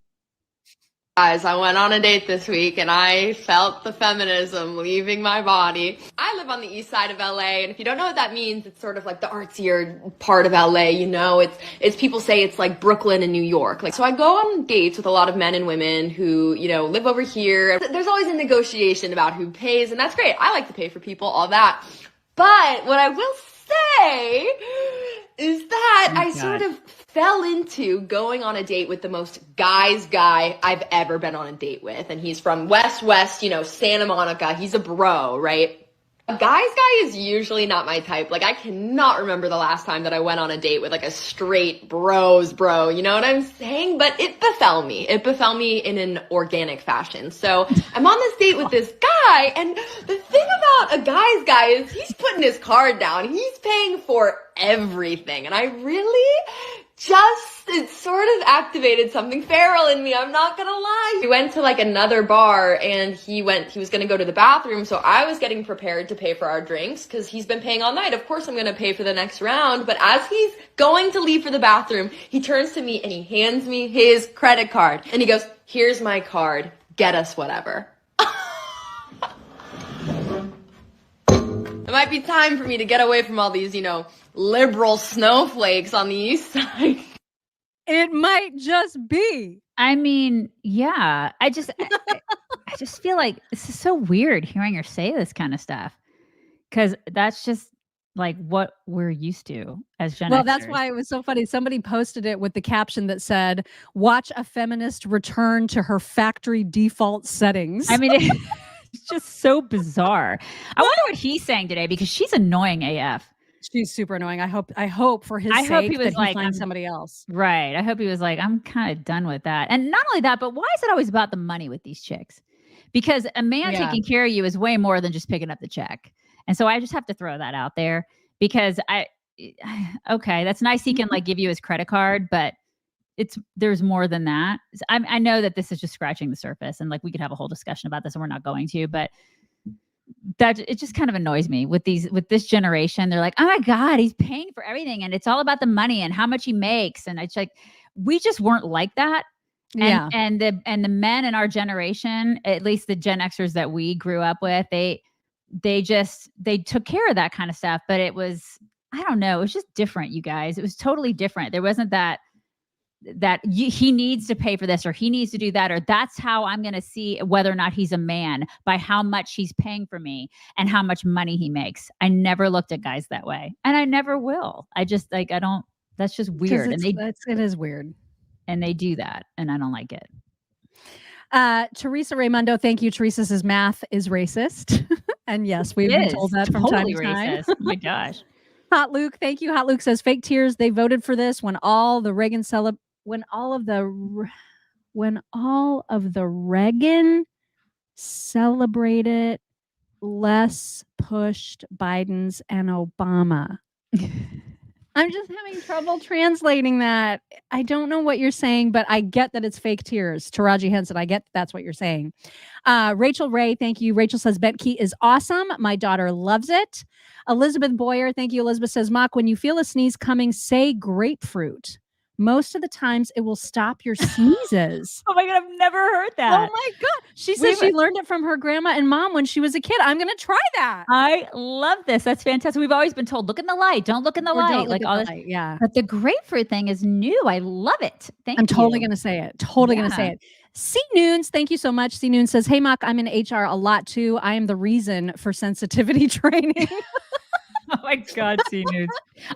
S11: Guys, I went on a date this week and I felt the feminism leaving my body. I live on the east side of LA, and if you don't know what that means, it's sort of like the artsier part of LA, you know? It's people say it's like Brooklyn and New York. Like, so I go on dates with a lot of men and women who, you know, live over here. There's always a negotiation about who pays, and that's great. I like to pay for people, all that. But what I will say is that I sort of fell into going on a date with the most guy I've ever been on a date with. And he's from West, you know, Santa Monica. He's a bro, right? A guy's guy is usually not my type. Like, I cannot remember the last time that I went on a date with like a straight bro, you know what I'm saying? But it befell me. It befell me in an organic fashion. So I'm on this date with this guy, and the thing about a guy's guy is he's putting his card down. He's paying for everything. And I really it sort of activated something feral in me. I'm not gonna lie. We went to like another bar, and he was gonna go to the bathroom. So I was getting prepared to pay for our drinks because he's been paying all night. Of course I'm gonna pay for the next round. But as he's going to leave for the bathroom, he turns to me and he hands me his credit card. And he goes, "Here's my card. Get us whatever." It might be time for me to get away from all these, you know, liberal snowflakes on the east side.
S2: It might just be.
S16: I mean, yeah. I just feel like this is so weird hearing her say this kind of stuff, because that's just like what we're used to as Gen
S2: Well,
S16: Xers.
S2: that's why it was so funny. Somebody posted it with the caption that said, "Watch a feminist return to her factory default settings."
S16: I mean, it's just so bizarre. I wonder what he's saying today, because she's annoying AF.
S2: She's super annoying. I hope for his sake
S16: hope he was
S2: that he
S16: like,
S2: finds somebody else.
S16: Right. I hope he was like, I'm kind of done with that. And not only that, but why is it always about the money with these chicks? Because a man taking care of you is way more than just picking up the check. And so I just have to throw that out there, because okay, that's nice. He can like give you his credit card, but there's more than that. I know that this is just scratching the surface, and like we could have a whole discussion about this, and we're not going to, but that it just kind of annoys me with this generation. They're like, "Oh my God, he's paying for everything, and it's all about the money and how much he makes." And it's like, we just weren't like that. And the men in our generation, at least the Gen Xers that we grew up with, they took care of that kind of stuff. But it was, I don't know, it was just different, you guys. It was totally different. There wasn't that he needs to pay for this, or he needs to do that, or that's how I'm going to see whether or not he's a man, by how much he's paying for me and how much money he makes. I never looked at guys that way, and I never will. I just like, I don't, that's just weird. And
S2: it is weird.
S16: And they do that, and I don't like it.
S2: Teresa Raimundo, thank you. Teresa says math is racist. And yes, we've been told that from time to time.
S16: Racist. Oh my gosh.
S2: Hot Luke, thank you. Hot Luke says fake tears. They voted for this when all of the Reagan celebrated less pushed Biden's and Obama. I'm just having trouble translating that. I don't know what you're saying, but I get that it's fake tears. Taraji Henson, I get that's what you're saying. Rachel Ray, thank you. Rachel says, Becky is awesome. My daughter loves it. Elizabeth Boyer, thank you. Elizabeth says, Mock, when you feel a sneeze coming, say grapefruit. Most of the times it will stop your sneezes.
S16: Oh my God, I've never heard that.
S2: Oh my God. She says she learned it from her grandma and mom when she was a kid. I'm going to try that.
S16: I love this. That's fantastic. We've always been told, look in the light. Don't look in the light. Like all this.
S2: Yeah.
S16: But the grapefruit thing is new. I love it. Thank you.
S2: I'm totally going to say it. Totally going to say it. C. Noons, thank you so much. C. Noons says, hey, Mock, I'm in HR a lot too. I am the reason for sensitivity training.
S16: Oh my God, C News.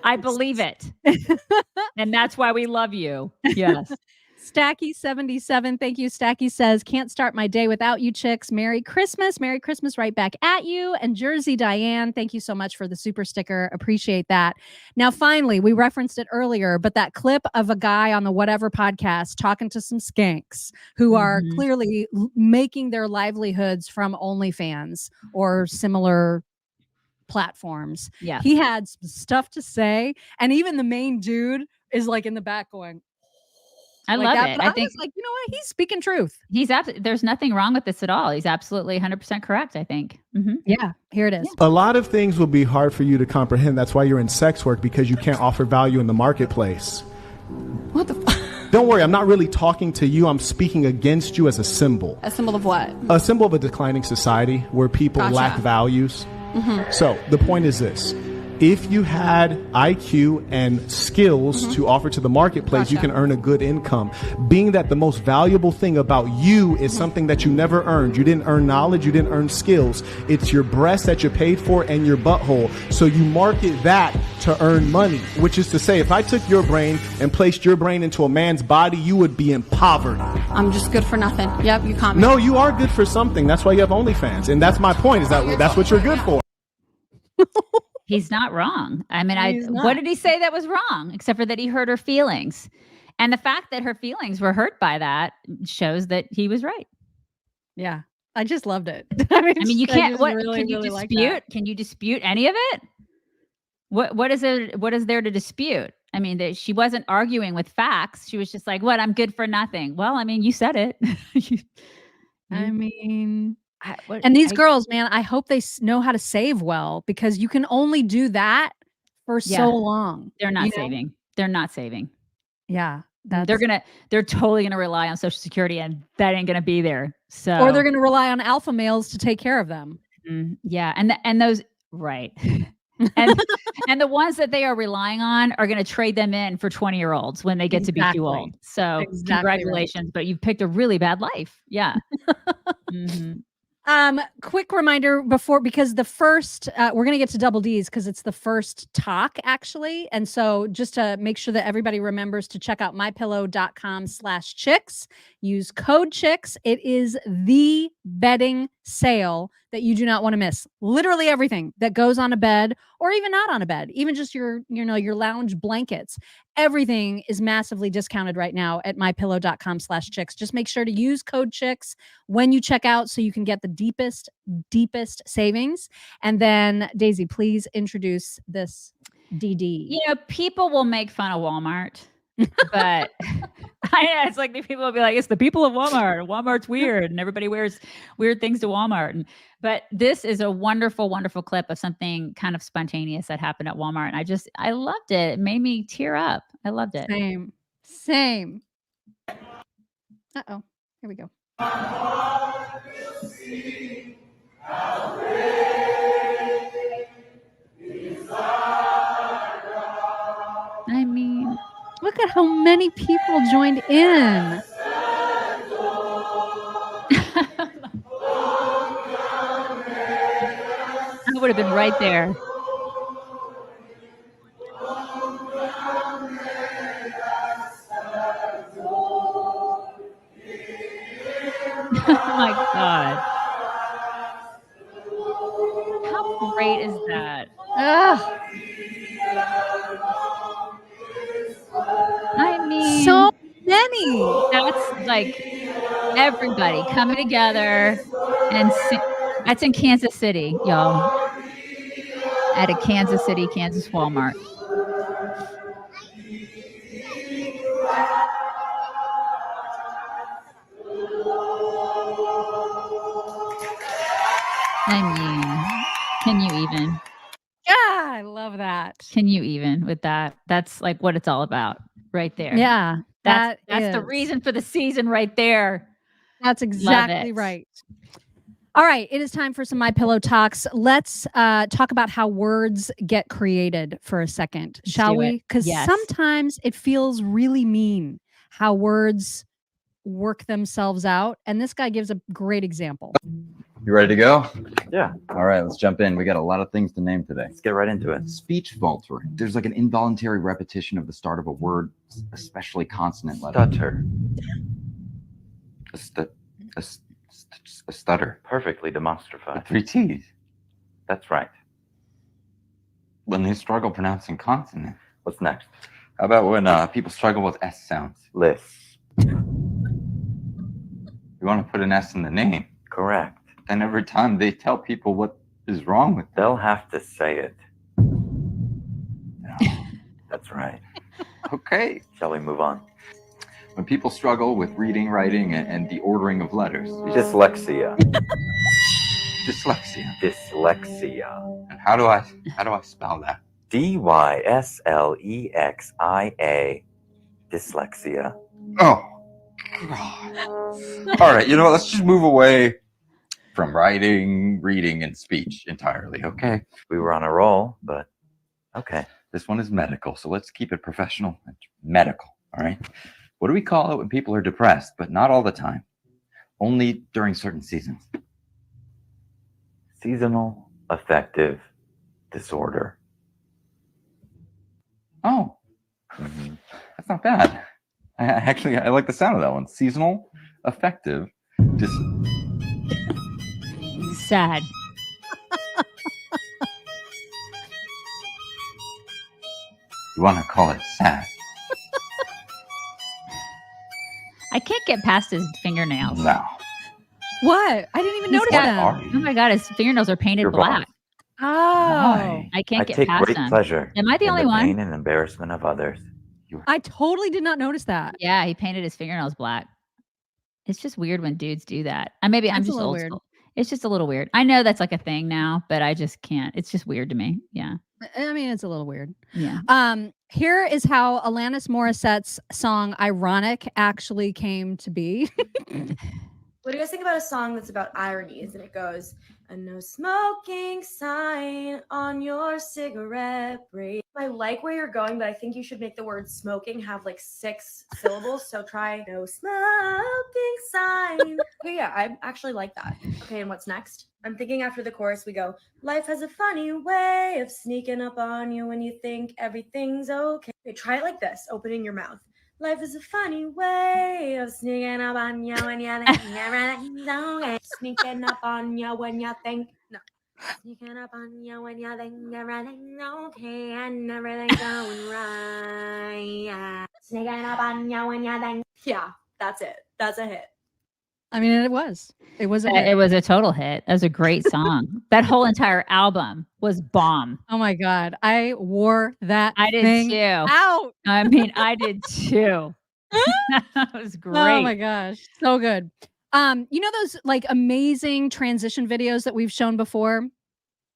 S16: I believe it. And that's why we love you. Yes.
S2: Stacky77, thank you. Stacky says, can't start my day without you chicks. Merry Christmas. Merry Christmas right back at you. And Jersey Diane, thank you so much for the super sticker. Appreciate that. Now, finally, we referenced it earlier, but that clip of a guy on the Whatever podcast talking to some skanks who are clearly making their livelihoods from OnlyFans or similar platforms.
S16: Yeah.
S2: He had some stuff to say. And even the main dude is like in the back going,
S16: I
S2: like
S16: love
S2: that.
S16: it.
S2: But
S16: I
S2: I
S16: think
S2: was like, you know what? He's speaking truth.
S16: there's nothing wrong with this at all. He's absolutely 100% correct, I think.
S2: Yeah, here it is.
S10: A lot of things will be hard for you to comprehend. That's why you're in sex work, because you can't offer value in the marketplace.
S12: What the
S10: Don't worry, I'm not really talking to you. I'm speaking against you as a symbol.
S12: A symbol of what?
S10: A symbol of a declining society where people
S12: Gotcha.
S10: lack values. So the point is this. If you had IQ and skills to offer to the marketplace, you can earn a good income. Being that the most valuable thing about you is something that you never earned. You didn't earn knowledge. You didn't earn skills. It's your breast that you paid for and your butthole. So you market that to earn money, which is to say, if I took your brain and placed your brain into a man's body, you would be in poverty.
S12: I'm just good for nothing. Yep, you caught me.
S10: No, you are good for something. That's why you have OnlyFans. And that's my point, is that that's what you're good for.
S16: He's not wrong. I mean, what did he say that was wrong? Except for that he hurt her feelings. And the fact that her feelings were hurt by that shows that he was right.
S2: Yeah. I just loved it.
S16: I mean, you can't, what,
S2: really,
S16: can you
S2: really like
S16: dispute?
S2: that.
S16: Can you dispute any of it? What is there to dispute? I mean, she wasn't arguing with facts. She was just like, what? I'm good for nothing. Well, I mean, you said it.
S2: I mean, and these girls, man, I hope they know how to save well, because you can only do that for so long.
S16: They're not saving. They're not saving.
S2: Yeah.
S16: They're totally gonna rely on Social Security, and that ain't gonna be there. So,
S2: or they're gonna rely on alpha males to take care of them.
S16: Yeah, and those right. and the ones that they are relying on are going to trade them in for 20-year-olds when they get to be too old. So congratulations, but you've picked a really bad life. Yeah.
S2: Quick reminder because the first, we're going to get to double D's because it's the first talk actually. And so just to make sure that everybody remembers to check out mypillow.com/chicks, use code chicks. It is the bedding sale that you do not want to miss. Literally everything that goes on a bed, or even not on a bed, even just your lounge blankets. Everything is massively discounted right now at mypillow.com/chicks. Just make sure to use code chicks when you check out so you can get the deepest savings. And then Daisy, please introduce this DD.
S16: You know, people will make fun of Walmart, but it's like the people will be like, it's the people of Walmart. Walmart's weird, and everybody wears weird things to Walmart. But this is a wonderful, wonderful clip of something kind of spontaneous that happened at Walmart. And I loved it. It made me tear up. I loved it.
S2: Same. Uh-oh. Here we go.
S16: I mean,
S2: look at how many people joined in.
S16: I would have been right there. Oh my God. How great is that? I mean,
S2: so many.
S16: That's like everybody coming together and that's in Kansas City, y'all. At a Kansas City, Kansas Walmart. Can you even?
S2: Yeah, I love that.
S16: Can you even with that? That's like what it's all about right there.
S2: Yeah,
S16: That's the
S2: is.
S16: reason for the season right there.
S2: That's exactly right. All right, it is time for some My Pillow talks. Let's talk about how words get created for a second, shall we? Because sometimes it feels really mean how words work themselves out, and this guy gives a great example.
S1: You ready to go? Yeah. All right, let's jump in. We got a lot of things to name today. Let's get right into it. Speech faltering. There's like an involuntary repetition of the start of a word, especially consonant letters. Stutter. A stutter. Perfectly demonstrable. With 3 T's. That's right. When they struggle pronouncing consonants. What's next? How about when people struggle with S sounds? Lisp. You want to put an S in the name. Correct. Then every time they tell people what is wrong with them, they'll have to say it. No, that's right. Okay. Shall we move on? When people struggle with reading, writing, and the ordering of letters. Dyslexia. Dyslexia. Dyslexia. And how do I spell that? Dyslexia. Dyslexia. Oh, God. All right, you know what? Let's just move away from writing, reading, and speech entirely, okay? We were on a roll, but okay. This one is medical, so let's keep it professional and medical, all right? What do we call it when people are depressed, but not all the time? Only during certain seasons. Seasonal affective disorder. Oh, that's not bad. I like the sound of that one. Seasonal affective
S16: Sad.
S1: You want to call it sad?
S16: I can't get past his fingernails.
S1: No.
S2: What? I didn't even notice that.
S16: Oh my God, his fingernails are painted black.
S2: Oh.
S16: I can't get past them. Am I the only one?
S1: Pain and embarrassment of others.
S2: I totally did not notice that.
S16: Yeah, he painted his fingernails black. It's just weird when dudes do that. Maybe I'm just old school. It's just a little weird. I know that's like a thing now, but I just can't. It's just weird to me. Yeah.
S2: I mean, it's a little weird.
S16: Yeah.
S2: Here is how Alanis Morissette's song "Ironic" actually came to be.
S13: What do you guys think about a song that's about ironies? And it goes, a no smoking sign on your cigarette break. I like where you're going, but I think you should make the word smoking have like 6 syllables. So try no smoking sign. Okay, yeah, I actually like that. Okay, and what's next? I'm thinking after the chorus, we go, life has a funny way of sneaking up on you when you think everything's okay. Okay, try it like this, opening your mouth. Life is a funny way of sneaking up on you when you think everything's okay. Sneaking up on you when you think, no. Sneaking up on you when you think everything's okay and everything's going right. Yeah. Sneaking up on you when you think, yeah, that's it. That's a hit.
S2: I mean, it was. It was a hit.
S16: It was a total hit. That was a great song. That whole entire album was bomb.
S2: Oh my God. I wore that
S16: I did
S2: thing
S16: too.
S2: out.
S16: I mean, I did too. That was great.
S2: Oh my gosh. So good. You know those like amazing transition videos that we've shown before?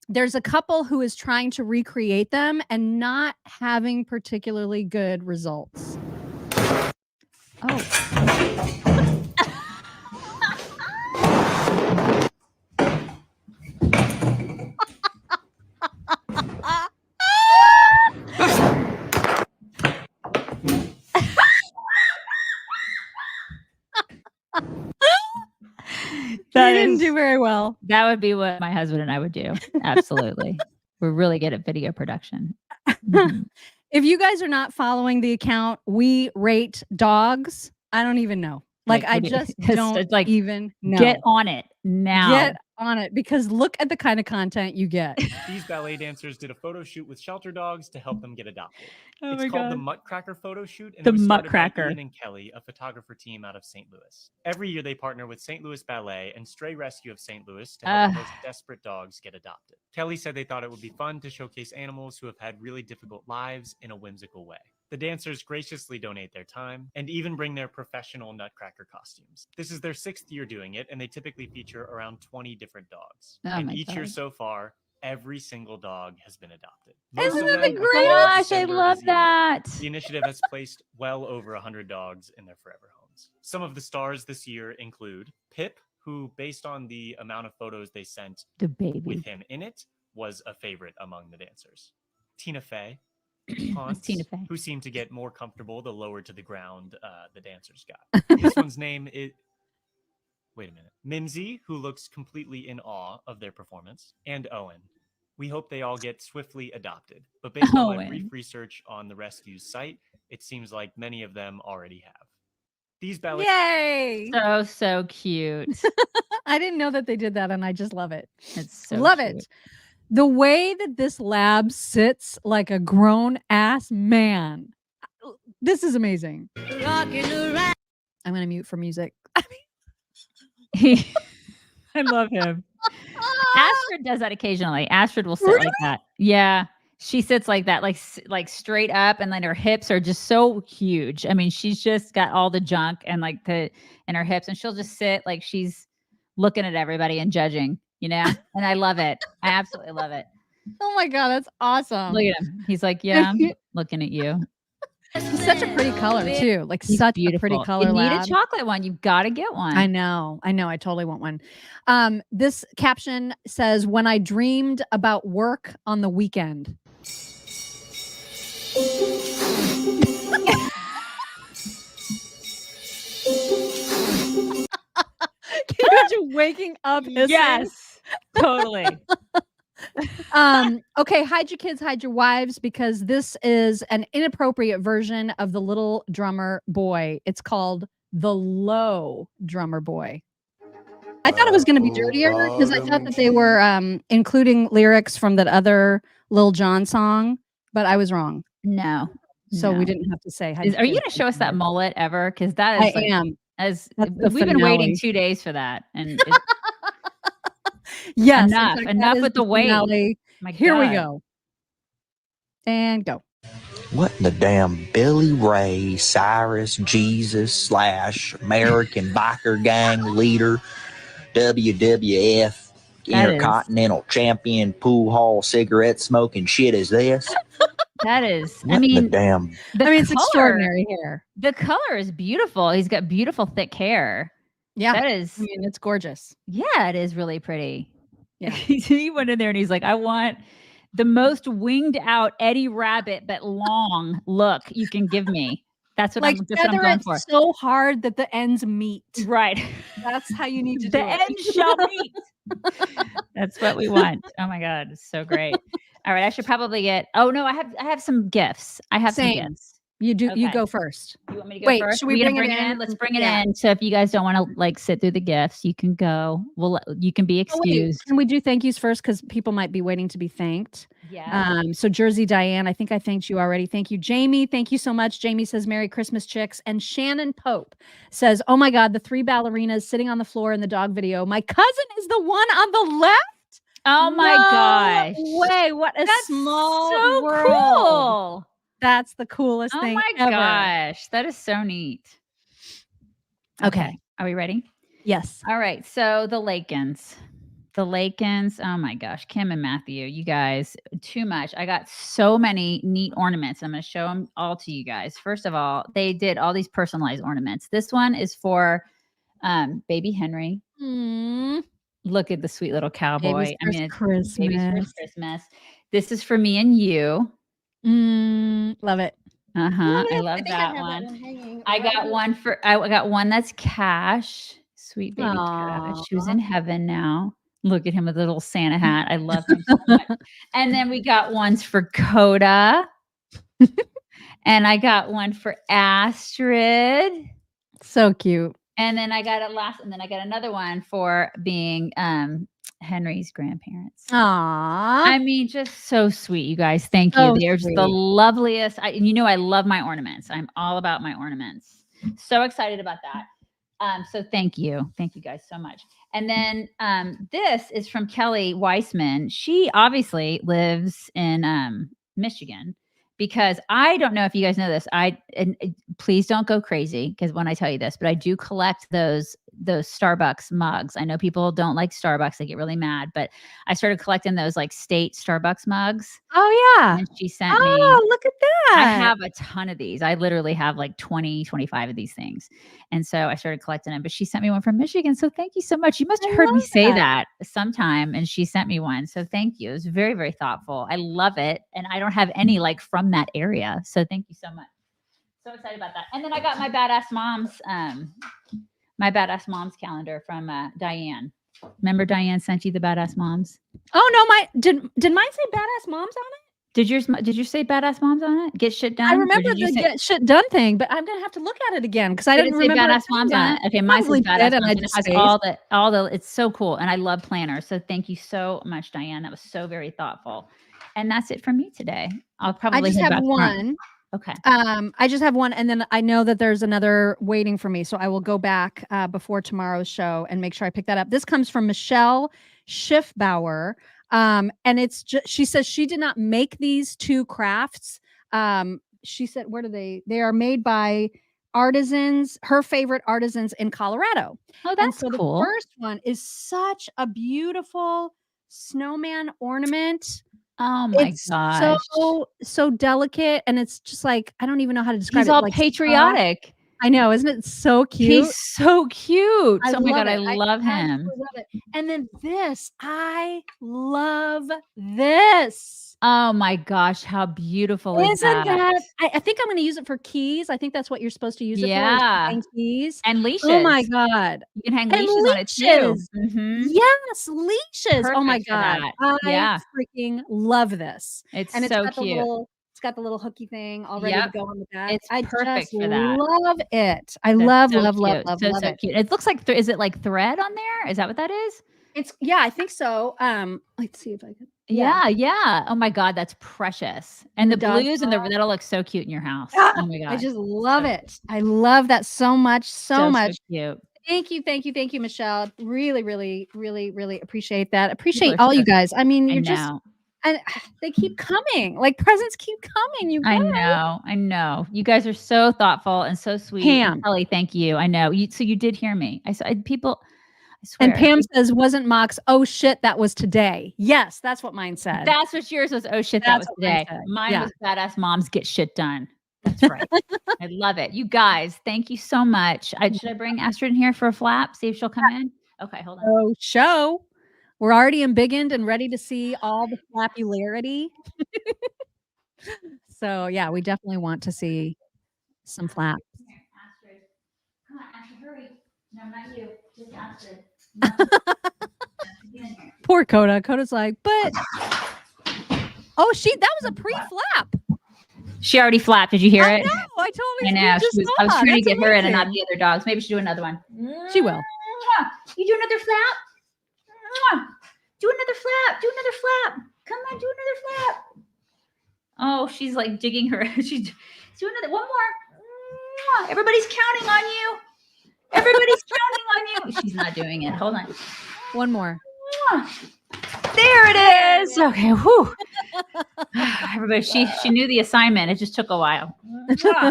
S2: There's a couple who is trying to recreate them and not having particularly good results. Oh. They didn't do very well.
S16: That would be what my husband and I would do. Absolutely. We're really good at video production. Mm-hmm.
S2: If you guys are not following the account, we rate dogs. I don't even know. Like, I just don't even know.
S16: Get on it now.
S2: Get on it, because look at the kind of content you get.
S14: These ballet dancers did a photo shoot with shelter dogs to help them get adopted.
S2: Oh
S14: it's
S2: my
S14: called
S2: God.
S14: the Muttcracker photo shoot, and
S2: The
S14: it was started by
S2: Muttcracker.
S14: Ian and Kelly, a photographer team out of St. Louis. Every year they partner with St. Louis Ballet and Stray Rescue of St. Louis to help the most desperate dogs get adopted. Kelly said they thought it would be fun to showcase animals who have had really difficult lives in a whimsical way. The dancers graciously donate their time and even bring their professional Nutcracker costumes. This is their 6th year doing it, and they typically feature around 20 different dogs.
S16: Oh
S14: and
S16: my
S14: each year
S16: God.
S14: so far, every single dog has been adopted.
S16: Isn't
S14: of
S16: that
S14: them
S16: the
S14: have
S16: greatest?
S14: gender
S16: I love
S14: as either.
S16: that.
S14: The initiative has placed well over 100 dogs in their forever homes. Some of the stars this year include Pip, who, based on the amount of photos they sent
S16: The baby.
S14: with him in it, was a favorite among the dancers. Tina Fey,
S16: That's Tina Fey.
S14: who seemed to get more comfortable the lower to the ground the dancers got. This one's name is... Wait a minute. Mimsy, who looks completely in awe of their performance, and Owen. We hope they all get swiftly adopted. But based on my brief research on the rescue's site, it seems like many of them already have. These ballet...
S2: Yay!
S16: So cute.
S2: I didn't know that they did that, and I just love it.
S16: It's so
S2: love
S16: cute.
S2: it. The way that this lab sits like a grown ass man. This is amazing. I'm gonna mute for music.
S16: I love him. Astrid does that occasionally. Astrid will sit like that. Yeah. She sits like that, like straight up, and then her hips are just so huge. I mean, she's just got all the junk and in her hips, and she'll just sit like she's looking at everybody and judging, you know? And I love it. I absolutely love it.
S2: Oh my God, that's awesome.
S16: Look at him. He's like, yeah, I'm looking at you.
S2: He's such a pretty color too. Like
S16: He's
S2: such
S16: beautiful.
S2: a pretty color.
S16: You need
S2: lab.
S16: a chocolate one. You've got to get one.
S2: I know. I totally want one. This caption says, "When I dreamed about work on the weekend." Can you imagine waking up hissing?
S16: Yes, totally.
S2: Okay, hide your kids, hide your wives, because this is an inappropriate version of the Little Drummer Boy. It's called the Low Drummer Boy. I thought it was going to be dirtier because I thought that they were including lyrics from that other Lil Jon song, but I was wrong.
S16: No.
S2: So
S16: No.
S2: we didn't have to say.
S16: Are you going to show us that mullet ever? Because that is.
S2: I am.
S16: As
S2: That's the
S16: we've been waiting
S2: finale.
S16: 2 days for that, and
S2: Yes,
S16: enough,
S2: in fact,
S16: enough
S2: that
S16: with
S2: is
S16: the wait.
S2: finale.
S16: My
S2: Here we
S16: God.
S2: go. And go.
S15: What in the damn Billy Ray Cyrus Jesus / American biker gang leader WWF Intercontinental Champion pool hall cigarette smoking shit is this?
S16: That is.
S15: What
S16: I mean,
S15: the damn.
S2: It's extraordinary hair.
S16: The color is beautiful. He's got beautiful thick hair.
S2: Yeah,
S16: that is.
S2: I mean, it's gorgeous.
S16: Yeah, it is really pretty.
S2: Yeah,
S16: he went in there and he's like, I want the most winged out Eddie Rabbit, but long look you can give me. That's what
S2: like
S16: I'm just what I'm
S2: feather
S16: going
S2: it
S16: for.
S2: so hard that the ends meet.
S16: Right.
S2: That's how you need to
S16: The
S2: do it.
S16: ends shall meet. That's what we want. Oh my God, it's so great. All right, I should probably get. Oh no, I have some gifts. I have some
S2: Same.
S16: gifts.
S2: You do. You
S16: Okay.
S2: go first.
S16: You want me to go
S2: Wait,
S16: first?
S2: should we
S16: Are gonna
S2: bring it in?
S16: Let's bring it
S2: Yeah.
S16: in. So if you guys don't want to like sit through the gifts, you can go. You can be
S2: Oh, wait,
S16: excused.
S2: can we do thank yous first? Because people might be waiting to be thanked.
S16: Yeah.
S2: So Jersey Diane, I think I thanked you already. Thank you, Jamie. Thank you so much. Jamie says Merry Christmas, chicks. And Shannon Pope says, oh my God, the 3 ballerinas sitting on the floor in the dog video. My cousin is the one on the left.
S16: Oh my gosh.
S2: Way, what a
S16: That's
S2: small
S16: so
S2: world.
S16: cool.
S2: That's the coolest
S16: Oh
S2: thing
S16: my
S2: ever.
S16: gosh, that is so neat.
S2: Okay.
S16: Are we ready?
S2: Yes.
S16: All right. So the Lakins. Oh my gosh, Kim and Matthew, you guys, too much. I got so many neat ornaments. I'm going to show them all to you guys. First of all, they did all these personalized ornaments. This one is for baby Henry. Look at the sweet little cowboy.
S2: Baby's
S16: It's
S2: Christmas.
S16: Baby's First Christmas. This is for me and you.
S2: Love it.
S16: I love that one. I got one that's Cash. Sweet baby Cash, who's in heaven now. Look at him with a little Santa hat. I love him so much. And then we got ones for Coda. And I got one for Astrid.
S2: So cute.
S16: And then I got another one for being Henry's grandparents.
S2: Aww.
S16: I mean, just so sweet, you guys. Thank you.
S2: So
S16: They're just the loveliest. And you know, I love my ornaments. I'm all about my ornaments. So excited about that. So thank you. Thank you guys so much. And then this is from Kelly Weissman. She obviously lives in Michigan. because I don't know if you guys know this. Please don't go crazy because when I tell you this, but I do collect those Starbucks mugs. I know people don't like Starbucks; they get really mad. But I started collecting those like state Starbucks mugs.
S2: Oh yeah,
S16: and she sent me.
S2: Oh, look at that!
S16: I have a ton of these. I literally have like 20, 25 of these things, and so I started collecting them. But she sent me one from Michigan, so thank you so much. You must have heard me say that sometime, and she sent me one. So thank you. It was very, very thoughtful. I love it, and I don't have any like from that area. So thank you so much. So excited about that. And then I got my badass moms calendar from Diane. Remember Diane sent you the badass moms?
S2: Oh no, did mine say badass moms on it?
S16: Did you say badass moms on it? Get shit done.
S2: I remember the get shit done thing, but I'm gonna have to look at it again because I didn't
S16: say
S2: remember
S16: badass moms on it. Okay, mine says badass moms. And it has all the. It's so cool, and I love planners. So thank you so much, Diane. That was so very thoughtful. And that's it for me today. I'll probably.
S2: I just have one.
S16: Okay.
S2: I just have one, and then I know that there's another waiting for me, so I will go back before tomorrow's show and make sure I pick that up. This comes from Michelle Schiffbauer. And it's just, she says she did not make these two crafts. She said, where do they are made by artisans, her favorite artisans in Colorado.
S16: Oh, that's
S2: cool. The first one is such a beautiful snowman ornament.
S16: Oh my gosh.
S2: So delicate. And it's just like, I don't even know how to describe it.
S16: He's all
S2: like
S16: patriotic.
S2: I know, isn't it so cute?
S16: He's so cute. Oh my God, I love him.
S2: Love it. And then this, I love this.
S16: Oh my gosh, how beautiful is that?
S2: I think I'm going to use it for keys. I think that's what you're supposed to use it for.
S16: Yeah.
S2: Keys.
S16: And leashes.
S2: Oh my God.
S16: You can hang leashes on it too.
S2: Mm-hmm. Yes, leashes.
S16: Perfect
S2: oh my God. I freaking love this.
S16: It's
S2: and
S16: so cute.
S2: It's got the little hooky thing all ready to go on the back.
S16: It's perfect for that.
S2: Love it. I love it.
S16: Cute. It looks like is it like thread on there? Is that what that is?
S2: It's I think so. Let's see if I can.
S16: Yeah. Oh my God, that's precious. And the blues and that'll look so cute in your house. Oh my God.
S2: I just love it. I love that so much. So much.
S16: So cute.
S2: Thank you, Michelle. Really, really, really, really appreciate that. Appreciate all you guys. I mean, you're just. And they keep coming. Like presents keep coming. You guys.
S16: I know. You guys are so thoughtful and so sweet.
S2: Pam,
S16: Kelly, thank you. I know. So you did hear me. I swear.
S2: And Pam says, "Wasn't Mox? Oh shit, that was today." Yes, that's what mine said.
S16: That's what yours was. Oh shit, that was today. Mine was badass moms get shit done. That's right. I love it. You guys, thank you so much. Should I bring Astrid in here for a flap? See if she'll come in. Okay, hold on.
S2: Oh, show. We're already embiggened and ready to see all the flapularity. So yeah, we definitely want to see some flaps.
S16: Astrid. Come on, Astrid, hurry. No, not you. Just Astrid.
S2: Poor Coda. Coda's like, but that was a pre-flap.
S16: She already flapped. Did you hear it?
S2: I know. I totally.
S16: I know. I was trying to get her in and not the other dogs. Maybe she'll do another one.
S2: She will.
S16: You do another flap. Do another flap. Do another flap. Come on, do another flap. Oh, she's like digging her. She's doing another one more. Everybody's counting on you. Everybody's counting on you. She's not doing it. Hold on.
S2: One more.
S16: There it is. Okay. Whew. Everybody, she knew the assignment. It just took a while.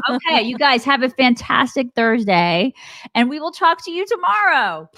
S16: Okay, you guys have a fantastic Thursday, and we will talk to you tomorrow.